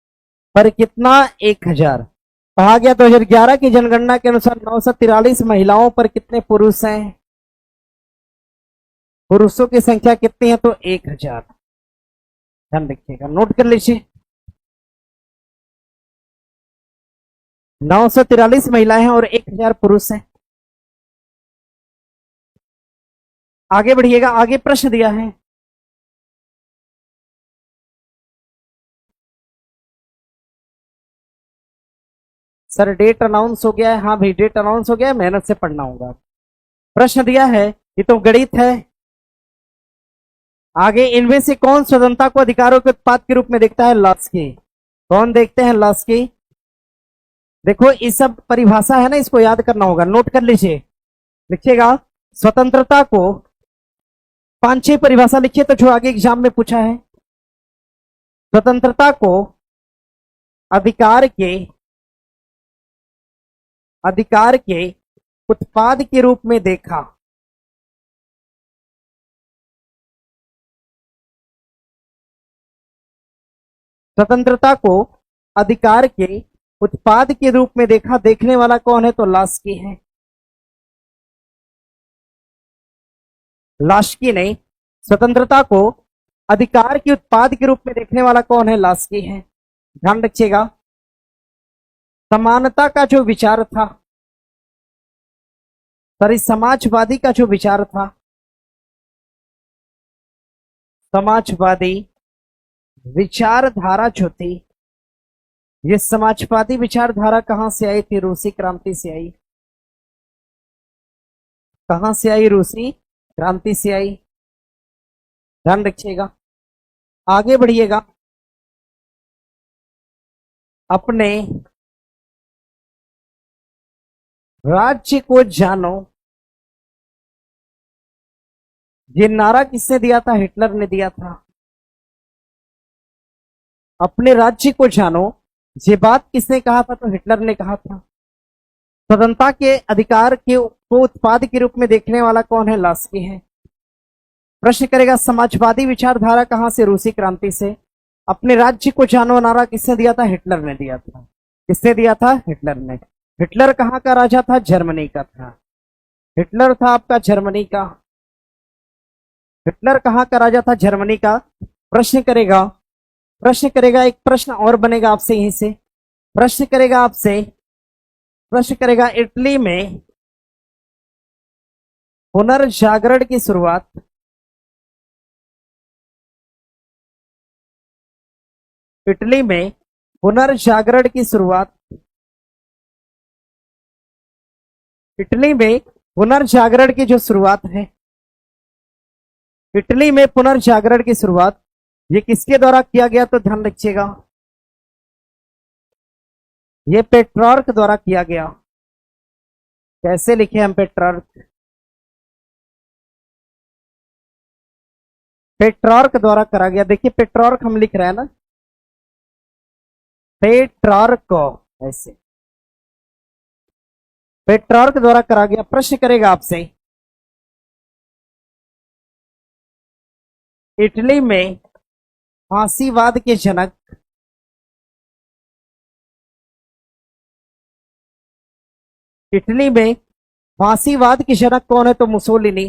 Speaker 1: पर कितना? 1000। कहा गया 2011 की जनगणना के अनुसार 943 महिलाओं पर कितने पुरुष हैं? पुरुषों की संख्या कितनी है? तो 1000। ध्यान रखिएगा, नोट कर लीजिए। 943 महिलाएं हैं और 1000 पुरुष हैं। आगे बढ़िएगा, आगे प्रश्न दिया है, सर डेट अनाउंस हो गया है। हाँ भाई, डेट अनाउंस हो गया है, मेहनत से पढ़ना होगा। प्रश्न दिया है, ये तो गणित है। आगे, इनमें से कौन स्वतंत्रता को अधिकारों के उत्पाद के रूप में देखता है? लास्की। कौन देखते हैं? लास्की। देखो, ये सब परिभाषा है ना, इसको याद करना होगा, नोट कर लीजिए। लिखिएगा, स्वतंत्रता को 5-6 परिभाषा लिखिए, तो जो आगे एग्जाम में पूछा है। स्वतंत्रता को अधिकार के उत्पाद के रूप में देखा। स्वतंत्रता को अधिकार के उत्पाद के रूप में देखा। देखने वाला कौन है? तो लास्की है। लास्की ने स्वतंत्रता को अधिकार के उत्पाद के रूप में देखने वाला कौन है? लास्की है। ध्यान रखिएगा, समानता का जो विचार था, सॉरी, समाजवादी का जो विचार था, समाजवादी विचारधारा जो थी, ये समाजवादी विचारधारा कहां से आई थी? रूसी क्रांति से आई। कहां से आई? रूसी क्रांति से आई। ध्यान रखिएगा, आगे बढ़िएगा। अपने राज्य को जानो, ये नारा किसने दिया था? हिटलर ने दिया था। अपने राज्य को जानो, ये बात किसने कहा था? तो हिटलर ने कहा था। स्वतंत्रता के अधिकार को उत्पाद के रूप में देखने वाला कौन है? लास्की है। प्रश्न करेगा, समाजवादी विचारधारा कहां से? रूसी क्रांति से। अपने राज्य को जानो नारा किसने दिया था? हिटलर ने दिया था। किसने दिया था? हिटलर ने। हिटलर कहां का राजा था? जर्मनी का था। हिटलर था आपका जर्मनी का। हिटलर कहां का राजा था? जर्मनी का। प्रश्न करेगा, एक प्रश्न और बनेगा आपसे यहीं से। प्रश्न करेगा, इटली में पुनर्जागरण की शुरुआत, इटली में पुनर्जागरण की शुरुआत, इटली में पुनर्जागरण की जो शुरुआत है, इटली में पुनर्जागरण की शुरुआत ये किसके द्वारा किया गया? तो ध्यान रखिएगा, ये पेट्रार्क द्वारा किया गया। कैसे लिखे हम पेट्रार्क? पेट्रार्क द्वारा करा गया। देखिए, पेट्रार्क हम लिख रहे हैं ना, पेट्रार्क, ऐसे पेट्रार्क द्वारा करा गया। प्रश्न करेगा आपसे, इटली में फांसीवाद के जनक, इटली में फांसीवाद की जनक कौन है? तो मुसोलिनी।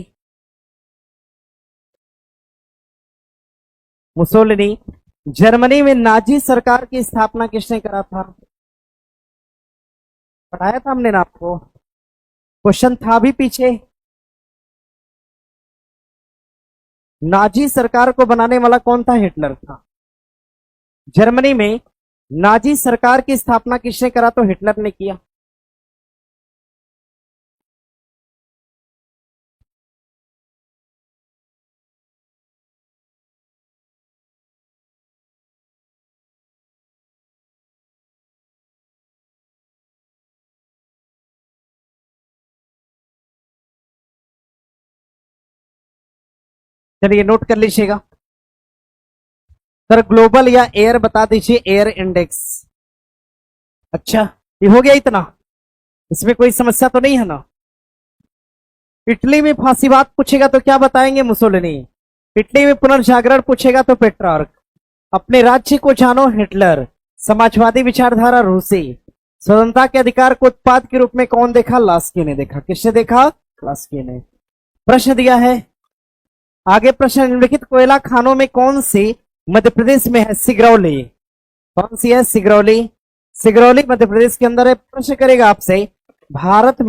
Speaker 1: मुसोलिनी। जर्मनी में नाजी सरकार की स्थापना किसने करा था? पढ़ाया था हमने ना आपको, क्वेश्चन था भी पीछे। नाजी सरकार को बनाने वाला कौन था? हिटलर था। जर्मनी में नाजी सरकार की स्थापना किसने करा? तो हिटलर ने किया। चलिए नोट कर लीजिएगा। सर ग्लोबल या एयर बता दीजिए, एयर इंडेक्स। अच्छा, ये हो गया इतना, इसमें कोई समस्या तो नहीं है ना? इटली में फांसीवाद पूछेगा तो क्या बताएंगे? मुसोलिनी। इटली में पुनर्जागरण पूछेगा तो पेट्रार्क। अपने राज्य को जानो, हिटलर। समाजवादी विचारधारा, रूसी। स्वतंत्रता के अधिकार को उत्पाद के रूप में कौन देखा? लास्की ने देखा। किसने देखा? लास्की ने। प्रश्न दिया है आगे। प्रश्न, निम्नलिखित कोयला खानों में कौन सी मध्य प्रदेश में है? सिगरौली। कौन सी है? सिगरौली। सिगरौली मध्य प्रदेश के अंदर है। प्रश्न करेगा आपसे, भारत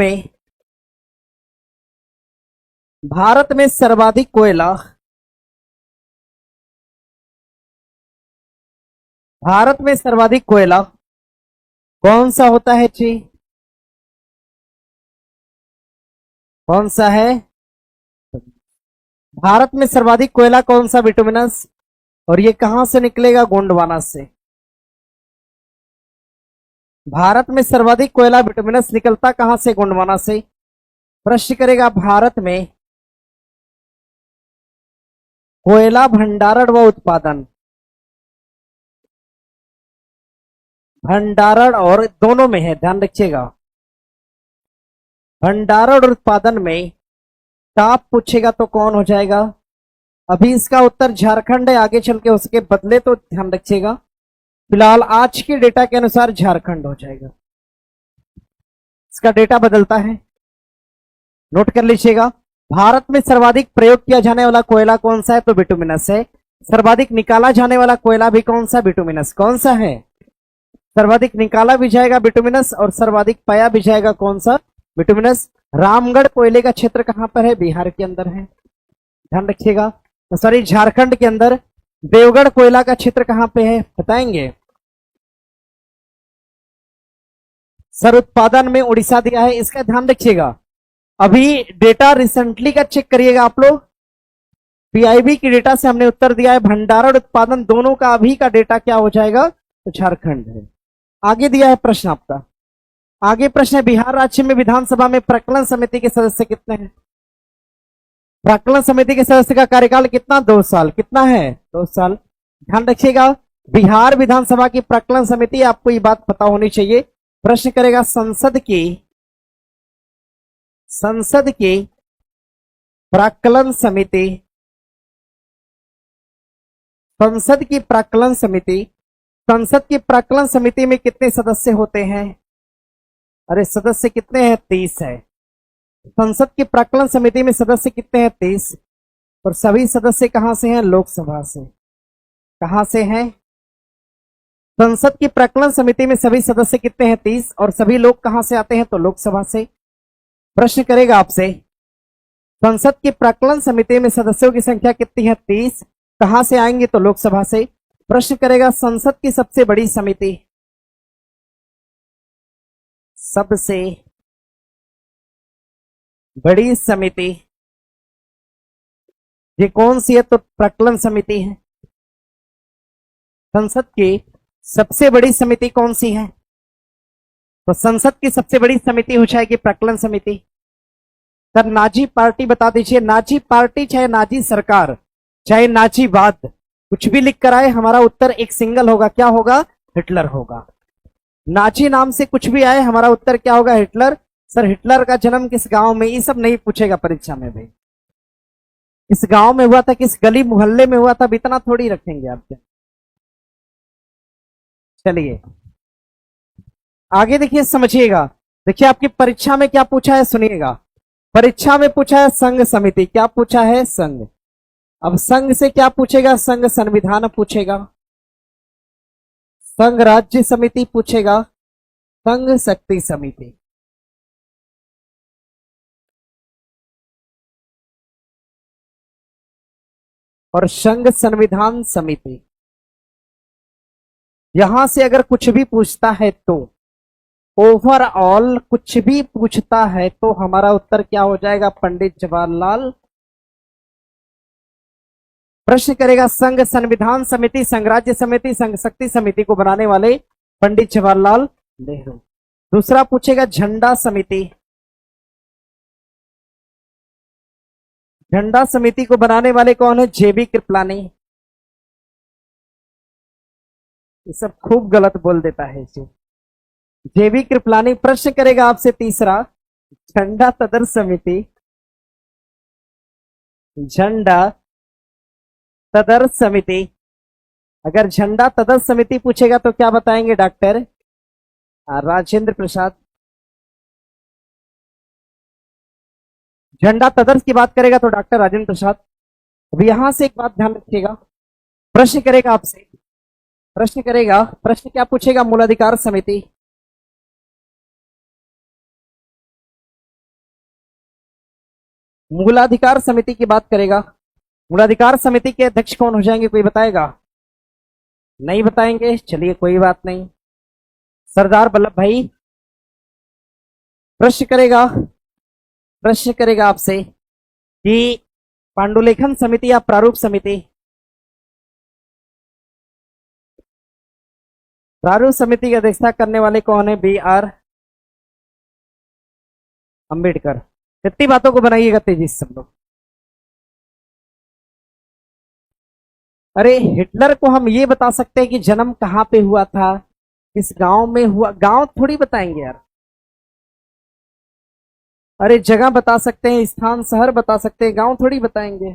Speaker 1: में सर्वाधिक कोयला, भारत में सर्वाधिक कोयला कौन सा होता है जी? कौन सा है? भारत में सर्वाधिक कोयला कौन सा? बिटुमिनस। और ये कहां से निकलेगा? गोंडवाना से। भारत में सर्वाधिक कोयला बिटुमिनस निकलता कहां से? गोंडवाना से। प्रश्न करेगा, भारत में कोयला भंडारण व उत्पादन, भंडारण और दोनों में है, ध्यान रखिएगा। भंडारण और उत्पादन में टॉप पूछेगा तो कौन हो जाएगा? अभी इसका उत्तर झारखंड है, आगे चल के उसके बदले तो ध्यान रखिएगा। फिलहाल आज के डेटा के अनुसार झारखंड हो जाएगा, इसका डेटा बदलता है, नोट कर लीजिएगा। भारत में सर्वाधिक प्रयोग किया जाने वाला कोयला कौन सा है? तो बिटुमिनस है। सर्वाधिक निकाला जाने वाला कोयला भी कौन सा? बिटुमिनस। कौन सा है? सर्वाधिक निकाला भी जाएगा बिटुमिनस और सर्वाधिक पाया भी जाएगा कौन सा? बिटुमिनस। रामगढ़ कोयले का क्षेत्र कहां पर है? बिहार के अंदर है, ध्यान रखिएगा। तो सॉरी, झारखंड के अंदर। देवगढ़ कोयला का क्षेत्र कहां पे है बताएंगे? सर उत्पादन में उड़ीसा दिया है, इसका ध्यान रखिएगा। अभी डेटा रिसेंटली का चेक करिएगा आप लोग। पीआईबी की डेटा से हमने उत्तर दिया है, भंडारण उत्पादन दोनों का अभी का डेटा क्या हो जाएगा? तो झारखंड है। आगे दिया है प्रश्न आपका, आगे प्रश्न है, बिहार राज्य में विधानसभा में प्राक्कलन समिति के सदस्य कितने हैं? प्राक्कलन समिति के सदस्य का कार्यकाल कितना? 2 साल। कितना है? 2 साल। ध्यान रखिएगा, बिहार विधानसभा की प्राक्कलन समिति, आपको ये बात पता होनी चाहिए। प्रश्न करेगा, संसद की प्राक्कलन समिति, संसद की प्राक्कलन समिति, संसद की प्राक्कलन समिति में कितने सदस्य होते हैं? अरे सदस्य कितने हैं? 30 है। संसद की प्राक्कलन समिति में सदस्य कितने हैं? 30। और सभी सदस्य कहां से हैं? लोकसभा से। कहां से हैं? संसद की प्राक्कलन समिति में सभी सदस्य कितने हैं? 30। और सभी लोग कहां से आते हैं? तो लोकसभा से। प्रश्न करेगा आपसे, संसद की प्राक्कलन समिति में सदस्यों की संख्या कितनी है? 30। कहां से आएंगे? तो लोकसभा से। प्रश्न करेगा, संसद की सबसे बड़ी समिति, सबसे बड़ी समिति ये कौन सी है? तो प्राक्कलन समिति है। संसद की सबसे बड़ी समिति कौन सी है? तो संसद की सबसे बड़ी समिति हो जाएगी प्राक्कलन समिति। सर नाजी पार्टी बता दीजिए। नाजी पार्टी चाहे नाजी सरकार चाहे नाजीवाद, कुछ भी लिख कर आए, हमारा उत्तर एक सिंगल होगा। क्या होगा? हिटलर होगा। नाजी नाम से कुछ भी आए, हमारा उत्तर क्या होगा? हिटलर। सर हिटलर का जन्म किस गांव में? ये सब नहीं पूछेगा परीक्षा में भाई। इस गांव में हुआ था, किस गली मोहल्ले में हुआ था, इतना थोड़ी रखेंगे आपके। चलिए आगे देखिए, समझिएगा। देखिए आपकी परीक्षा में क्या पूछा है, सुनिएगा। परीक्षा में पूछा है संघ समिति, क्या पूछा है? संघ। अब संघ से क्या पूछेगा? संघ संविधान पूछेगा, संघ राज्य समिति पूछेगा, संघ शक्ति समिति। और संघ संविधान समिति। यहां से अगर कुछ भी पूछता है तो, ओवरऑल कुछ भी पूछता है तो हमारा उत्तर क्या हो जाएगा? पंडित जवाहरलाल। प्रश्न करेगा संघ संविधान समिति, संघ राज्य समिति, संघ शक्ति समिति को बनाने वाले पंडित जवाहरलाल नेहरू। दूसरा पूछेगा झंडा समिति, झंडा समिति को बनाने वाले कौन है? जेबी कृपलानी। ये सब खूब गलत बोल देता है इसे, जेबी कृपलानी। प्रश्न करेगा आपसे तीसरा, झंडा तदर समिति, झंडा तदर समिति। अगर झंडा तदर समिति पूछेगा तो क्या बताएंगे डॉक्टर? राजेंद्र प्रसाद। झंडा तदर्श की बात करेगा तो डॉक्टर राजेंद्र प्रसाद। अब यहां से एक बात ध्यान रखिएगा, प्रश्न करेगा आपसे, प्रश्न करेगा, प्रश्न क्या पूछेगा? मूलाधिकार समिति। मूलाधिकार समिति की बात करेगा। मूलाधिकार समिति के अध्यक्ष कौन हो जाएंगे? कोई बताएगा? नहीं बताएंगे, चलिए कोई बात नहीं, सरदार वल्लभ भाई। प्रश्न करेगा, प्रश्न करेगा आपसे कि पांडुलेखन समिति या प्रारूप समिति, प्रारूप समिति की अध्यक्षता करने वाले कौन है? B R Ambedkar. कितनी बातों को बनाइएगा तेजी से सब लोग। अरे हिटलर को हम ये बता सकते हैं कि जन्म कहां पे हुआ था, किस गांव में हुआ, गांव थोड़ी बताएंगे यार। अरे जगह बता सकते हैं, स्थान शहर बता सकते हैं, गांव थोड़ी बताएंगे।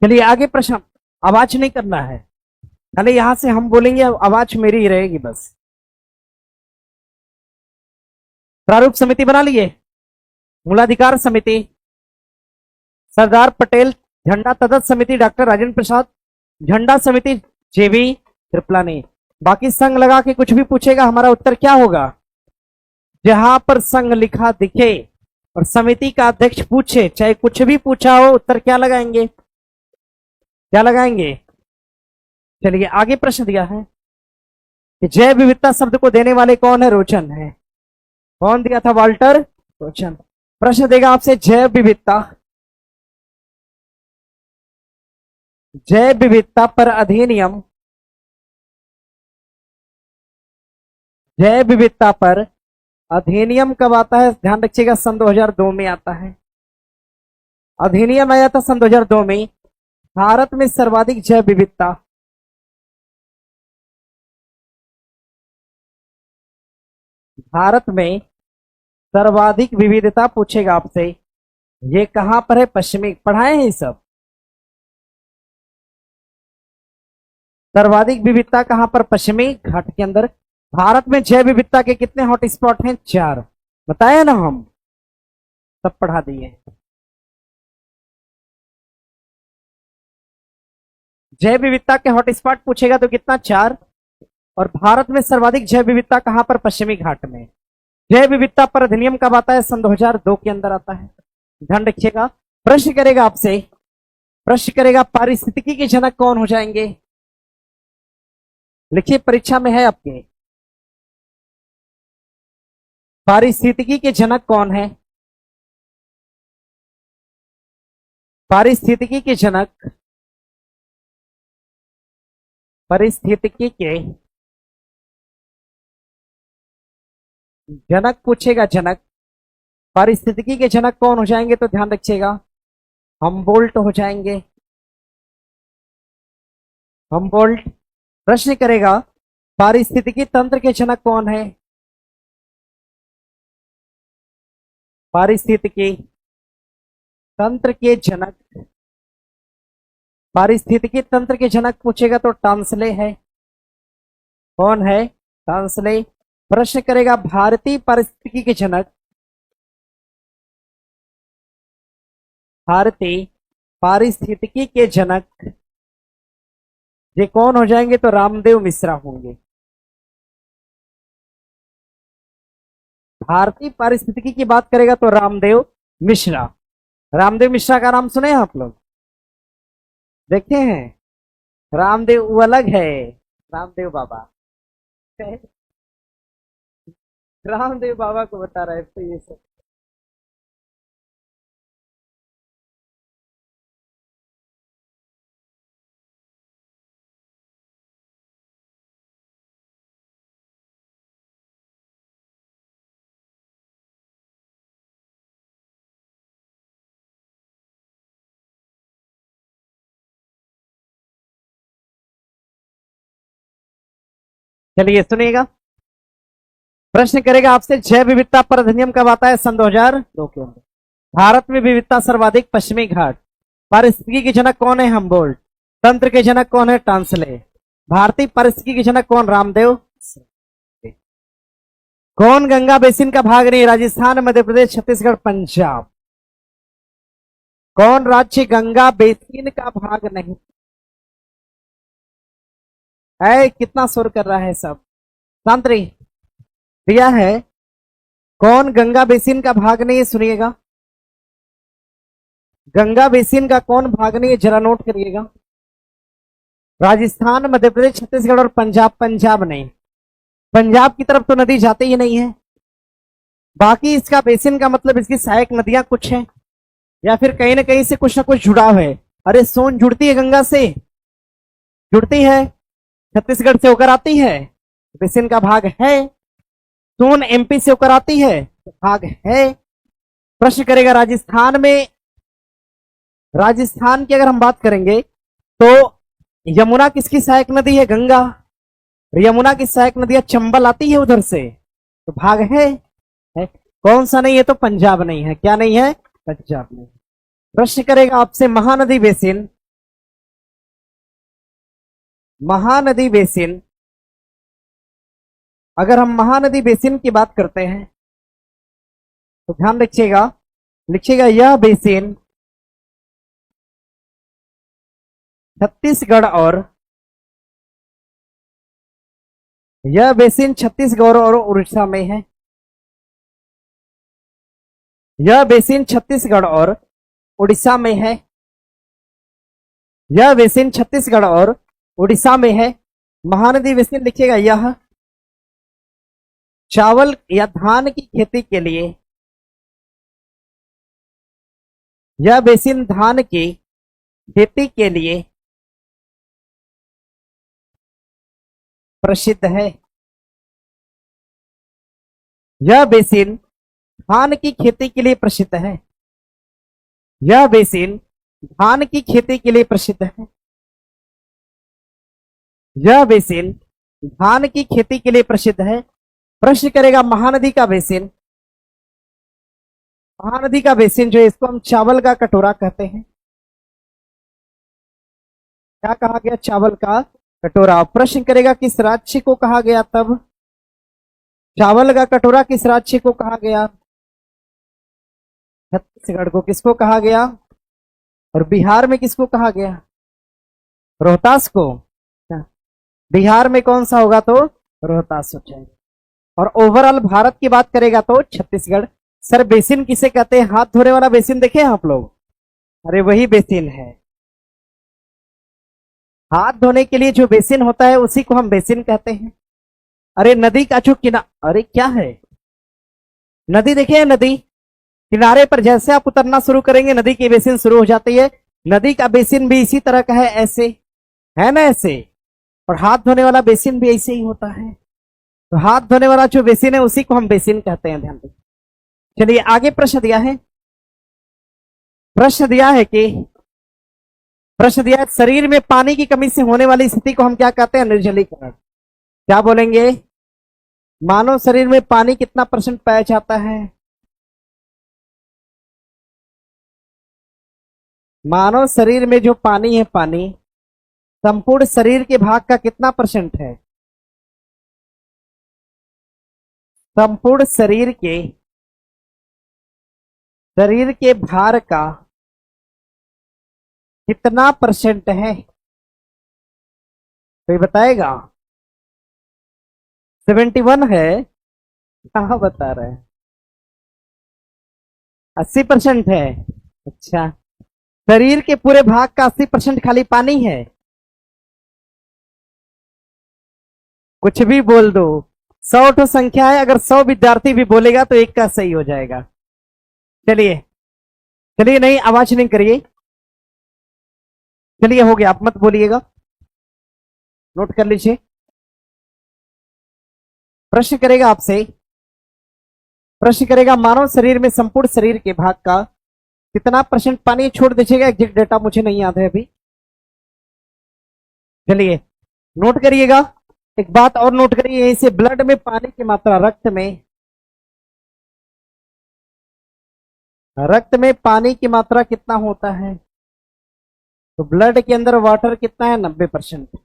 Speaker 1: चलिए आगे प्रश्न, आवाज नहीं करना है, खाली यहां से हम बोलेंगे, आवाज मेरी ही रहेगी बस। प्रारूप समिति बना लिए, मूलाधिकार समिति सरदार पटेल, झंडा तदर्थ समिति डॉक्टर राजेंद्र प्रसाद, झंडा समिति जेबी कृपलानी। बाकी संघ लगा के कुछ भी पूछेगा, हमारा उत्तर क्या होगा? जहां पर संघ लिखा दिखे और समिति का अध्यक्ष पूछे, चाहे कुछ भी पूछा हो, उत्तर क्या लगाएंगे? क्या लगाएंगे? चलिए आगे प्रश्न दिया है कि जैव विविधता शब्द को देने वाले कौन है? रोचन है। कौन दिया था? वाल्टर रोचन। प्रश्न देगा आपसे जैव विविधता, जैव विविधता पर अधिनियम, जैव विविधता पर अधिनियम कब आता है? ध्यान रखिएगा, सन 2002 में आता है। अधिनियम आया था सन 2002 में। भारत में सर्वाधिक जैव विविधता, भारत में सर्वाधिक विविधता पूछेगा आपसे, ये कहां पर है? पश्चिमी, पढ़ाए हैं ये सब। सर्वाधिक विविधता कहां पर? पश्चिमी घाट के अंदर। भारत में जैव विविधता के कितने हॉटस्पॉट हैं? 4, बताया ना हम, सब पढ़ा दिए। जैव विविधता के हॉटस्पॉट पूछेगा तो कितना? 4। और भारत में सर्वाधिक जैव विविधता कहां पर? पश्चिमी घाट में। जैव विविधता पर अधिनियम कब आता है? सन 2002 के अंदर आता है, ध्यान रखिएगा। प्रश्न करेगा आपसे, प्रश्न करेगा पारिस्थितिकी के जनक कौन हो जाएंगे? लिखिए, परीक्षा में है आपके, पारिस्थितिकी के जनक कौन है? पारिस्थितिकी के जनक, पारिस्थितिकी के जनक पूछेगा, जनक, पारिस्थितिकी के जनक कौन हो जाएंगे? तो ध्यान रखिएगा, हमबोल्ट हो जाएंगे, हमबोल्ट। प्रश्न करेगा पारिस्थितिकी तंत्र के जनक कौन है? पारिस्थितिकी तंत्र के जनक, पारिस्थितिकी तंत्र के जनक पूछेगा तो टांसले है। कौन है? टांसले। प्रश्न करेगा भारतीय पारिस्थितिकी के जनक, भारतीय पारिस्थितिकी के जनक ये कौन हो जाएंगे? तो रामदेव मिश्रा होंगे। भारतीय पारिस्थितिकी की बात करेगा तो रामदेव मिश्रा। रामदेव मिश्रा का नाम सुने हैं आप लोग? देखे हैं? रामदेव वो अलग है, रामदेव बाबा। रामदेव बाबा को बता रहा है तो ये सब। चलिए सुनिएगा, प्रश्न करेगा आपसे जैव विविधता पर अधिनियम कब आता है? सन 2002 के अंदर। भारत में विविधता सर्वाधिक पश्चिमी घाट। पारिस्थितिकी के जनक कौन है? हम्बोल्ट। तंत्र के जनक कौन है? टांसले। भारतीय पारिस्थितिकी के जनक कौन? रामदेव। कौन गंगा बेसिन का भाग नहीं? राजस्थान, मध्य प्रदेश, छत्तीसगढ़, पंजाब। कौन राज्य गंगा बेसिन का भाग नहीं है? कितना शोर कर रहा है सब? शांत रहिए। दिया है, कौन गंगा बेसिन का भाग नहीं है? सुनिएगा, गंगा बेसिन का कौन भाग नहीं है? जरा नोट करिएगा। राजस्थान, मध्य प्रदेश, छत्तीसगढ़ और पंजाब। पंजाब नहीं, पंजाब की तरफ तो नदी जाती ही नहीं है। बाकी इसका बेसिन का मतलब इसकी सहायक नदियां कुछ हैं या फिर कहीं ना कहीं से कुछ ना कुछ जुड़ाव है। अरे सोन जुड़ती है गंगा से, जुड़ती है, छत्तीसगढ़ से होकर आती है, बेसिन का भाग है। सोन एमपी से होकर आती है, भाग है। प्रश्न करेगा राजस्थान में, राजस्थान की अगर हम बात करेंगे तो यमुना किसकी सहायक नदी है? गंगा। यमुना की सहायक नदी चंबल आती है उधर से, तो भाग है। कौन सा नहीं है? तो पंजाब नहीं है। क्या नहीं है? पंजाब नहीं। प्रश्न करेगा आपसे महानदी बेसिन, महानदी बेसिन, अगर हम महानदी बेसिन की बात करते हैं तो ध्यान रखिएगा, लिखिएगा यह बेसिन छत्तीसगढ़ और, यह बेसिन छत्तीसगढ़ और उड़ीसा में है। यह बेसिन छत्तीसगढ़ और उड़ीसा में है। यह बेसिन छत्तीसगढ़ और उड़ीसा में है। महानदी बेसिन लिखिएगा यह चावल या धान की खेती के लिए, यह बेसिन धान की खेती के लिए प्रसिद्ध है। यह बेसिन धान की खेती के लिए प्रसिद्ध है। यह बेसिन धान की खेती के लिए प्रसिद्ध है। यह बेसिन धान की खेती के लिए प्रसिद्ध है। प्रश्न करेगा महानदी का बेसिन, महानदी का बेसिन जो है इसको हम चावल का कटोरा कहते हैं। क्या कहा गया? चावल का कटोरा। प्रश्न करेगा किस राज्य को कहा गया? तब चावल का कटोरा किस राज्य को कहा गया? छत्तीसगढ़ को। किसको कहा गया? और बिहार में किसको कहा गया? रोहतास को। बिहार में कौन सा होगा? तो रोहतास हो जाएगा। और ओवरऑल भारत की बात करेगा तो छत्तीसगढ़। सर बेसिन किसे कहते हैं? हाथ धोने वाला बेसिन देखे हैं आप लोग? अरे वही बेसिन है। हाथ धोने के लिए जो बेसिन होता है उसी को हम बेसिन कहते हैं। अरे नदी का जो अरे क्या है? नदी देखे हैं? नदी किनारे पर जैसे आप उतरना शुरू करेंगे नदी की बेसिन शुरू हो जाती है। नदी का बेसिन भी इसी तरह का है, ऐसे है ना, ऐसे। और हाथ धोने वाला बेसिन भी ऐसे ही होता है। तो हाथ धोने वाला जो बेसिन है उसी को हम बेसिन कहते हैं, ध्यान दें। चलिए आगे प्रश्न दिया है, प्रश्न दिया है कि, प्रश्न दिया है शरीर में पानी की कमी से होने वाली स्थिति को हम क्या कहते हैं? निर्जलीकरण। क्या बोलेंगे? मानव शरीर में पानी कितना % पाया जाता है? मानव शरीर में जो पानी है, पानी संपूर्ण शरीर के भाग का कितना % है? संपूर्ण शरीर के भार का कितना % है? कोई बताएगा? 71 है? कहाँ बता रहे हैं? 80% है। अच्छा, शरीर के पूरे भाग का 80% खाली पानी है? कुछ भी बोल दो, 100 तो संख्या है, अगर 100 विद्यार्थी भी बोलेगा तो एक का सही हो जाएगा। चलिए चलिए, नहीं आवाज नहीं करिए। चलिए हो गया, आप मत बोलिएगा, नोट कर लीजिए। प्रश्न करेगा आपसे, प्रश्न करेगा मानव शरीर में संपूर्ण शरीर के भाग का कितना % पानी? छोड़ दीजिएगा, एग्जैक्ट डेटा मुझे नहीं याद है अभी। चलिए नोट करिएगा, एक बात और नोट करिए, यहीं से ब्लड में पानी की मात्रा, रक्त में पानी की मात्रा कितना होता है? तो ब्लड के अंदर वाटर कितना है? 90%।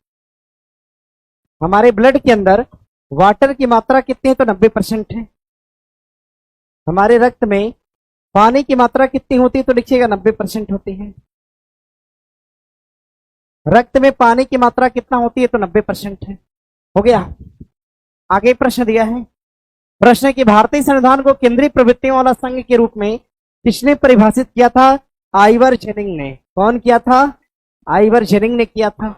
Speaker 1: हमारे ब्लड के अंदर वाटर की मात्रा कितनी है? तो 90% है। हमारे रक्त में पानी की मात्रा कितनी होती है? तो लिखिएगा 90% होती है। रक्त में पानी की मात्रा कितना होती है? तो 90% है। हो गया। आगे प्रश्न दिया है, प्रश्न की भारतीय संविधान को केंद्रीय प्रवृत्तियों वाला संघ के रूप में किसने परिभाषित किया था? आइवर जेनिंग ने। कौन किया था? आइवर जेनिंग ने किया था।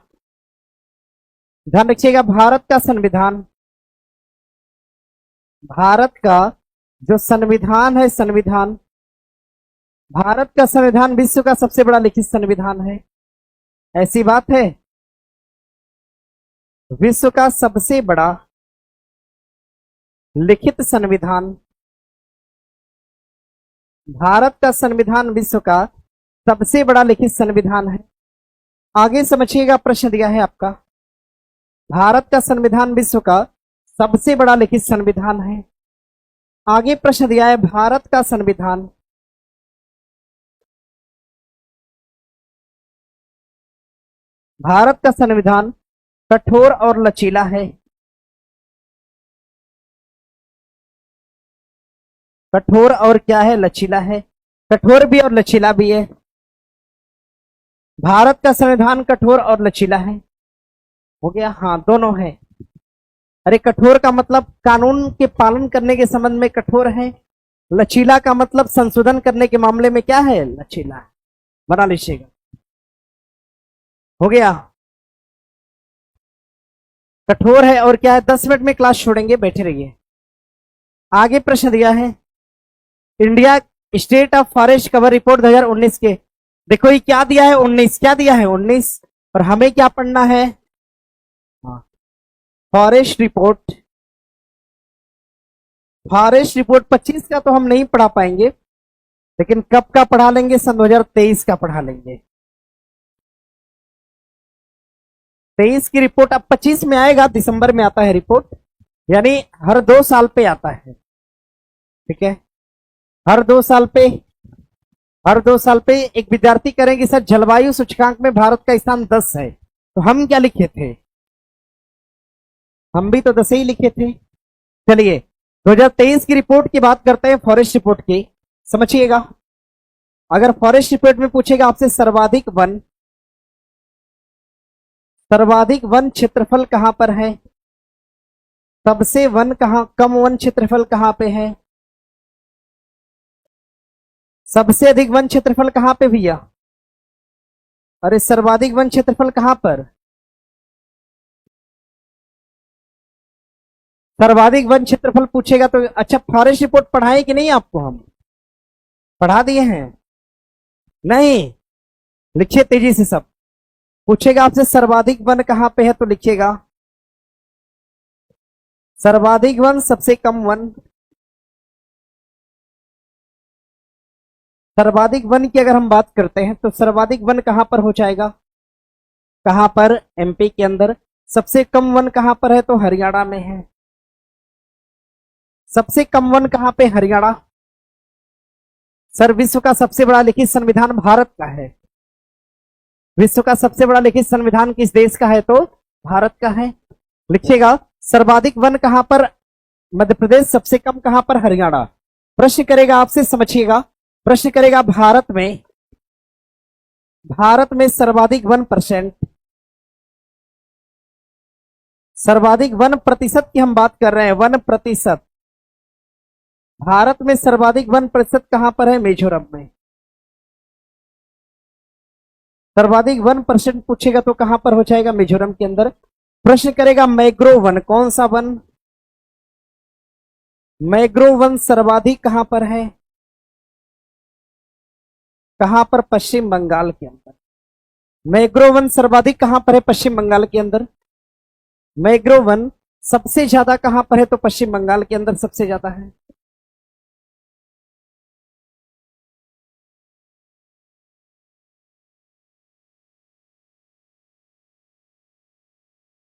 Speaker 1: ध्यान रखिएगा, भारत का संविधान, भारत का जो संविधान है, संविधान, भारत का संविधान विश्व का सबसे बड़ा लिखित संविधान है। ऐसी बात है? विश्व का सबसे बड़ा लिखित संविधान, भारत का संविधान विश्व का सबसे बड़ा लिखित संविधान है। आगे समझिएगा, प्रश्न दिया है आपका, भारत का संविधान विश्व का सबसे बड़ा लिखित संविधान है। आगे प्रश्न दिया है, भारत का संविधान, भारत का संविधान कठोर और लचीला है। कठोर और क्या है? लचीला है। कठोर भी और लचीला भी है। भारत का संविधान कठोर और लचीला है। हो गया? हाँ, दोनों है। अरे कठोर का मतलब कानून के पालन करने के संबंध में कठोर है, लचीला का मतलब संशोधन करने के मामले में क्या है? लचीला है। बना लीजिएगा। हो गया? कठोर है और क्या है? 10 मिनट में क्लास छोड़ेंगे, बैठे रहिए। आगे प्रश्न दिया है, India state of forest cover report 2019 के, देखो ये क्या दिया है? 19। क्या दिया है? 19। और हमें क्या पढ़ना है? Forest report. फॉरेस्ट रिपोर्ट 25 का तो हम नहीं पढ़ा पाएंगे, लेकिन कब का पढ़ा लेंगे? सन 2023 का पढ़ा लेंगे। 23 की रिपोर्ट अब 25 में आएगा, दिसंबर में आता है रिपोर्ट, यानी हर 2 साल पे आता है। ठीक है, हर 2 साल पे, हर 2 साल पे एक विद्यार्थी करेंगे सर जलवायु सूचकांक में भारत का स्थान 10 है, तो हम क्या लिखे थे? हम भी तो 10 ही लिखे थे। चलिए 2023 की रिपोर्ट की बात करते हैं, फॉरेस्ट रिपोर्ट की। समझिएगा, अगर फॉरेस्ट रिपोर्ट में पूछेगा आपसे सर्वाधिक वन क्षेत्रफल कहां पर है, सबसे कम वन क्षेत्रफल कहां पे है, सबसे अधिक वन क्षेत्रफल कहां पे भैया? अरे सर्वाधिक वन क्षेत्रफल कहां पर? सर्वाधिक वन क्षेत्रफल पूछेगा तो अच्छा, फॉरेस्ट रिपोर्ट पढ़ाए कि नहीं आपको? हम पढ़ा दिए हैं? नहीं, लिखिए तेजी से सब। पूछेगा आपसे सर्वाधिक वन कहां पे है, तो लिखिएगा सर्वाधिक वन, सबसे कम वन। सर्वाधिक वन की अगर हम बात करते हैं तो सर्वाधिक वन कहां पर हो जाएगा? कहां पर? एमपी के अंदर। सबसे कम वन कहां पर है? तो हरियाणा में है। सबसे कम वन कहां पे? हरियाणा। सर विश्व का सबसे बड़ा लिखित संविधान भारत का है। विश्व का सबसे बड़ा लिखित संविधान किस देश का है? तो भारत का है। लिखिएगा सर्वाधिक वन कहां पर मध्य प्रदेश, सबसे कम कहां पर? हरियाणा। प्रश्न करेगा आपसे, समझिएगा, प्रश्न करेगा भारत में सर्वाधिक 1%, सर्वाधिक 1% की हम बात कर रहे हैं, 1%। भारत में सर्वाधिक 1% कहां पर है? मिजोरम में। सर्वाधिक 1% पूछेगा तो कहां पर हो जाएगा? मिजोरम के अंदर। प्रश्न करेगा मैग्रोव वन, कौन सा वन? मैग्रोव वन सर्वाधिक कहां पर है? कहां पर? पश्चिम बंगाल के अंदर। मैग्रोव वन सर्वाधिक कहां पर है? पश्चिम बंगाल के अंदर। मैग्रोव वन सबसे ज्यादा कहां पर है? तो पश्चिम बंगाल के अंदर सबसे ज्यादा है।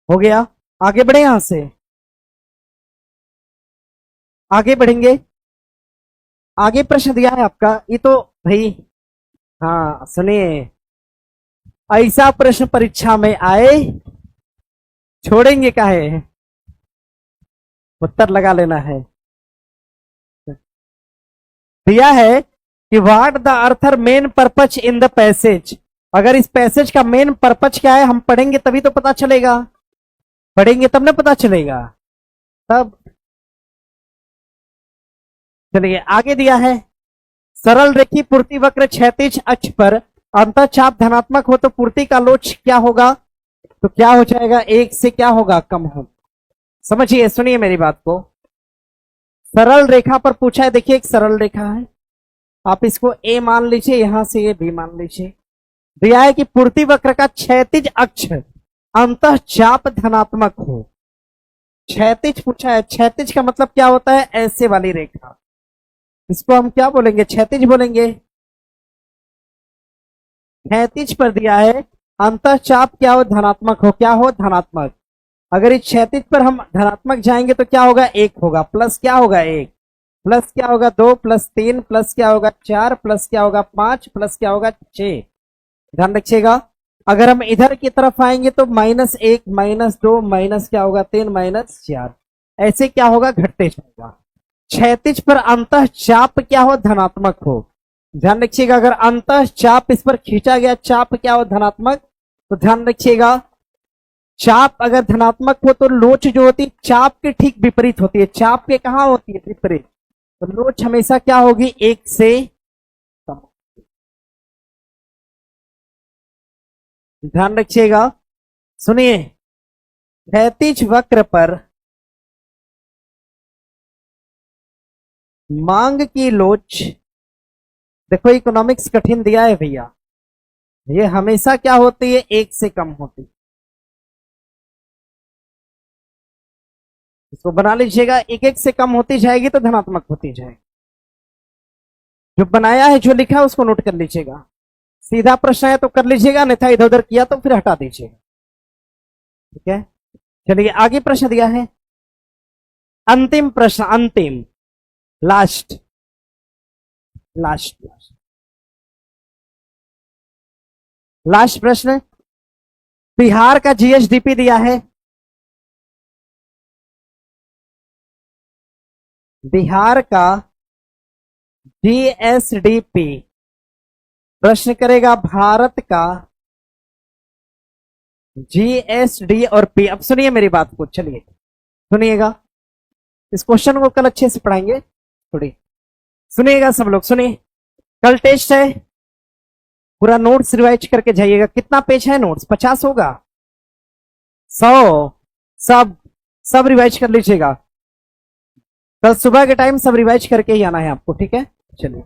Speaker 1: हो गया, आगे बढ़े, यहां से आगे बढ़ेंगे। आगे प्रश्न दिया है आपका, ये तो भाई, हाँ सुनिए, ऐसा प्रश्न परीक्षा में आए, छोड़ेंगे काहे, उत्तर लगा लेना है। दिया है कि what the author main purpose in the passage. अगर इस पैसेज का मेन पर्पज क्या है हम पढ़ेंगे तभी तो पता चलेगा, पढ़ेंगे तब ना पता चलेगा। तब चलिए आगे दिया है, सरल रेखी पूर्ति वक्र क्षैतिज अक्ष पर अंतःचाप धनात्मक हो तो पूर्ति का लोच क्या होगा? तो क्या हो जाएगा? 1 से क्या होगा? कम हो। समझिए, सुनिए मेरी बात को। सरल रेखा पर पूछा है, देखिए एक सरल रेखा है, आप इसको ए मान लीजिए, यहां से ये बी मान लीजिए। दिया है कि पूर्ति वक्र का क्षैतिज अक्ष अंतःचाप धनात्मक हो। क्षैतिज पूछा है, क्षैतिज का मतलब क्या होता है? ऐसे वाली रेखा, इसको हम क्या बोलेंगे? क्षैतिज बोलेंगे। क्षैतिज पर दिया है अंतःचाप क्या हो? धनात्मक हो। क्या हो? धनात्मक। अगर इस क्षैतिज पर हम धनात्मक जाएंगे तो क्या होगा? 1 होगा। प्लस क्या होगा? 1 प्लस क्या होगा? 2 प्लस 3 प्लस क्या होगा? 4 प्लस क्या होगा? 5 प्लस क्या होगा? 6। ध्यान रखिएगा, अगर हम इधर की तरफ आएंगे तो -1 -2 माइनस क्या होगा? 3 -4, ऐसे क्या होगा? घटते जाएगा। क्षैतिज पर अंतःचाप क्या हो? धनात्मक हो। ध्यान रखिएगा, अगर अंतःचाप इस पर खींचा गया, चाप क्या हो? धनात्मक। तो ध्यान रखिएगा, चाप अगर धनात्मक हो तो लोच जो होती है चाप के ठीक विपरीत होती है। चाप के कहां होती है? विपरीत। तो लोच हमेशा क्या होगी? 1 से कम। ध्यान रखिएगा, सुनिए, क्षैतिज वक्र पर मांग की लोच, देखो इकोनॉमिक्स कठिन दिया है भैया, ये हमेशा क्या होती है? 1 से कम होती है। इसको बना लीजिएगा, 1 से कम होती जाएगी तो धनात्मक होती जाएगी। जो बनाया है, जो लिखा है उसको नोट कर लीजिएगा। सीधा प्रश्न है तो कर लीजिएगा, अन्यथा इधर उधर किया तो फिर हटा दीजिएगा। ठीक है, चलिए आगे प्रश्न दिया है, अंतिम प्रश्न, अंतिम, लास्ट लास्ट लास्ट प्रश्न। बिहार का जीएसडीपी दिया है, बिहार का जीएसडीपी। प्रश्न करेगा भारत का जीएसडी और पी। अब सुनिए मेरी बात को, चलिए सुनिएगा, इस क्वेश्चन को कल अच्छे से पढ़ाएंगे, थोड़ी सुनिएगा सब लोग, सुनिए। कल टेस्ट है, पूरा नोट्स रिवाइज करके जाइएगा। कितना पेज है नोट्स? 50 होगा, 100, सब सब रिवाइज कर लीजिएगा। कल सुबह के टाइम सब रिवाइज करके ही आना है आपको, ठीक है? चलिए।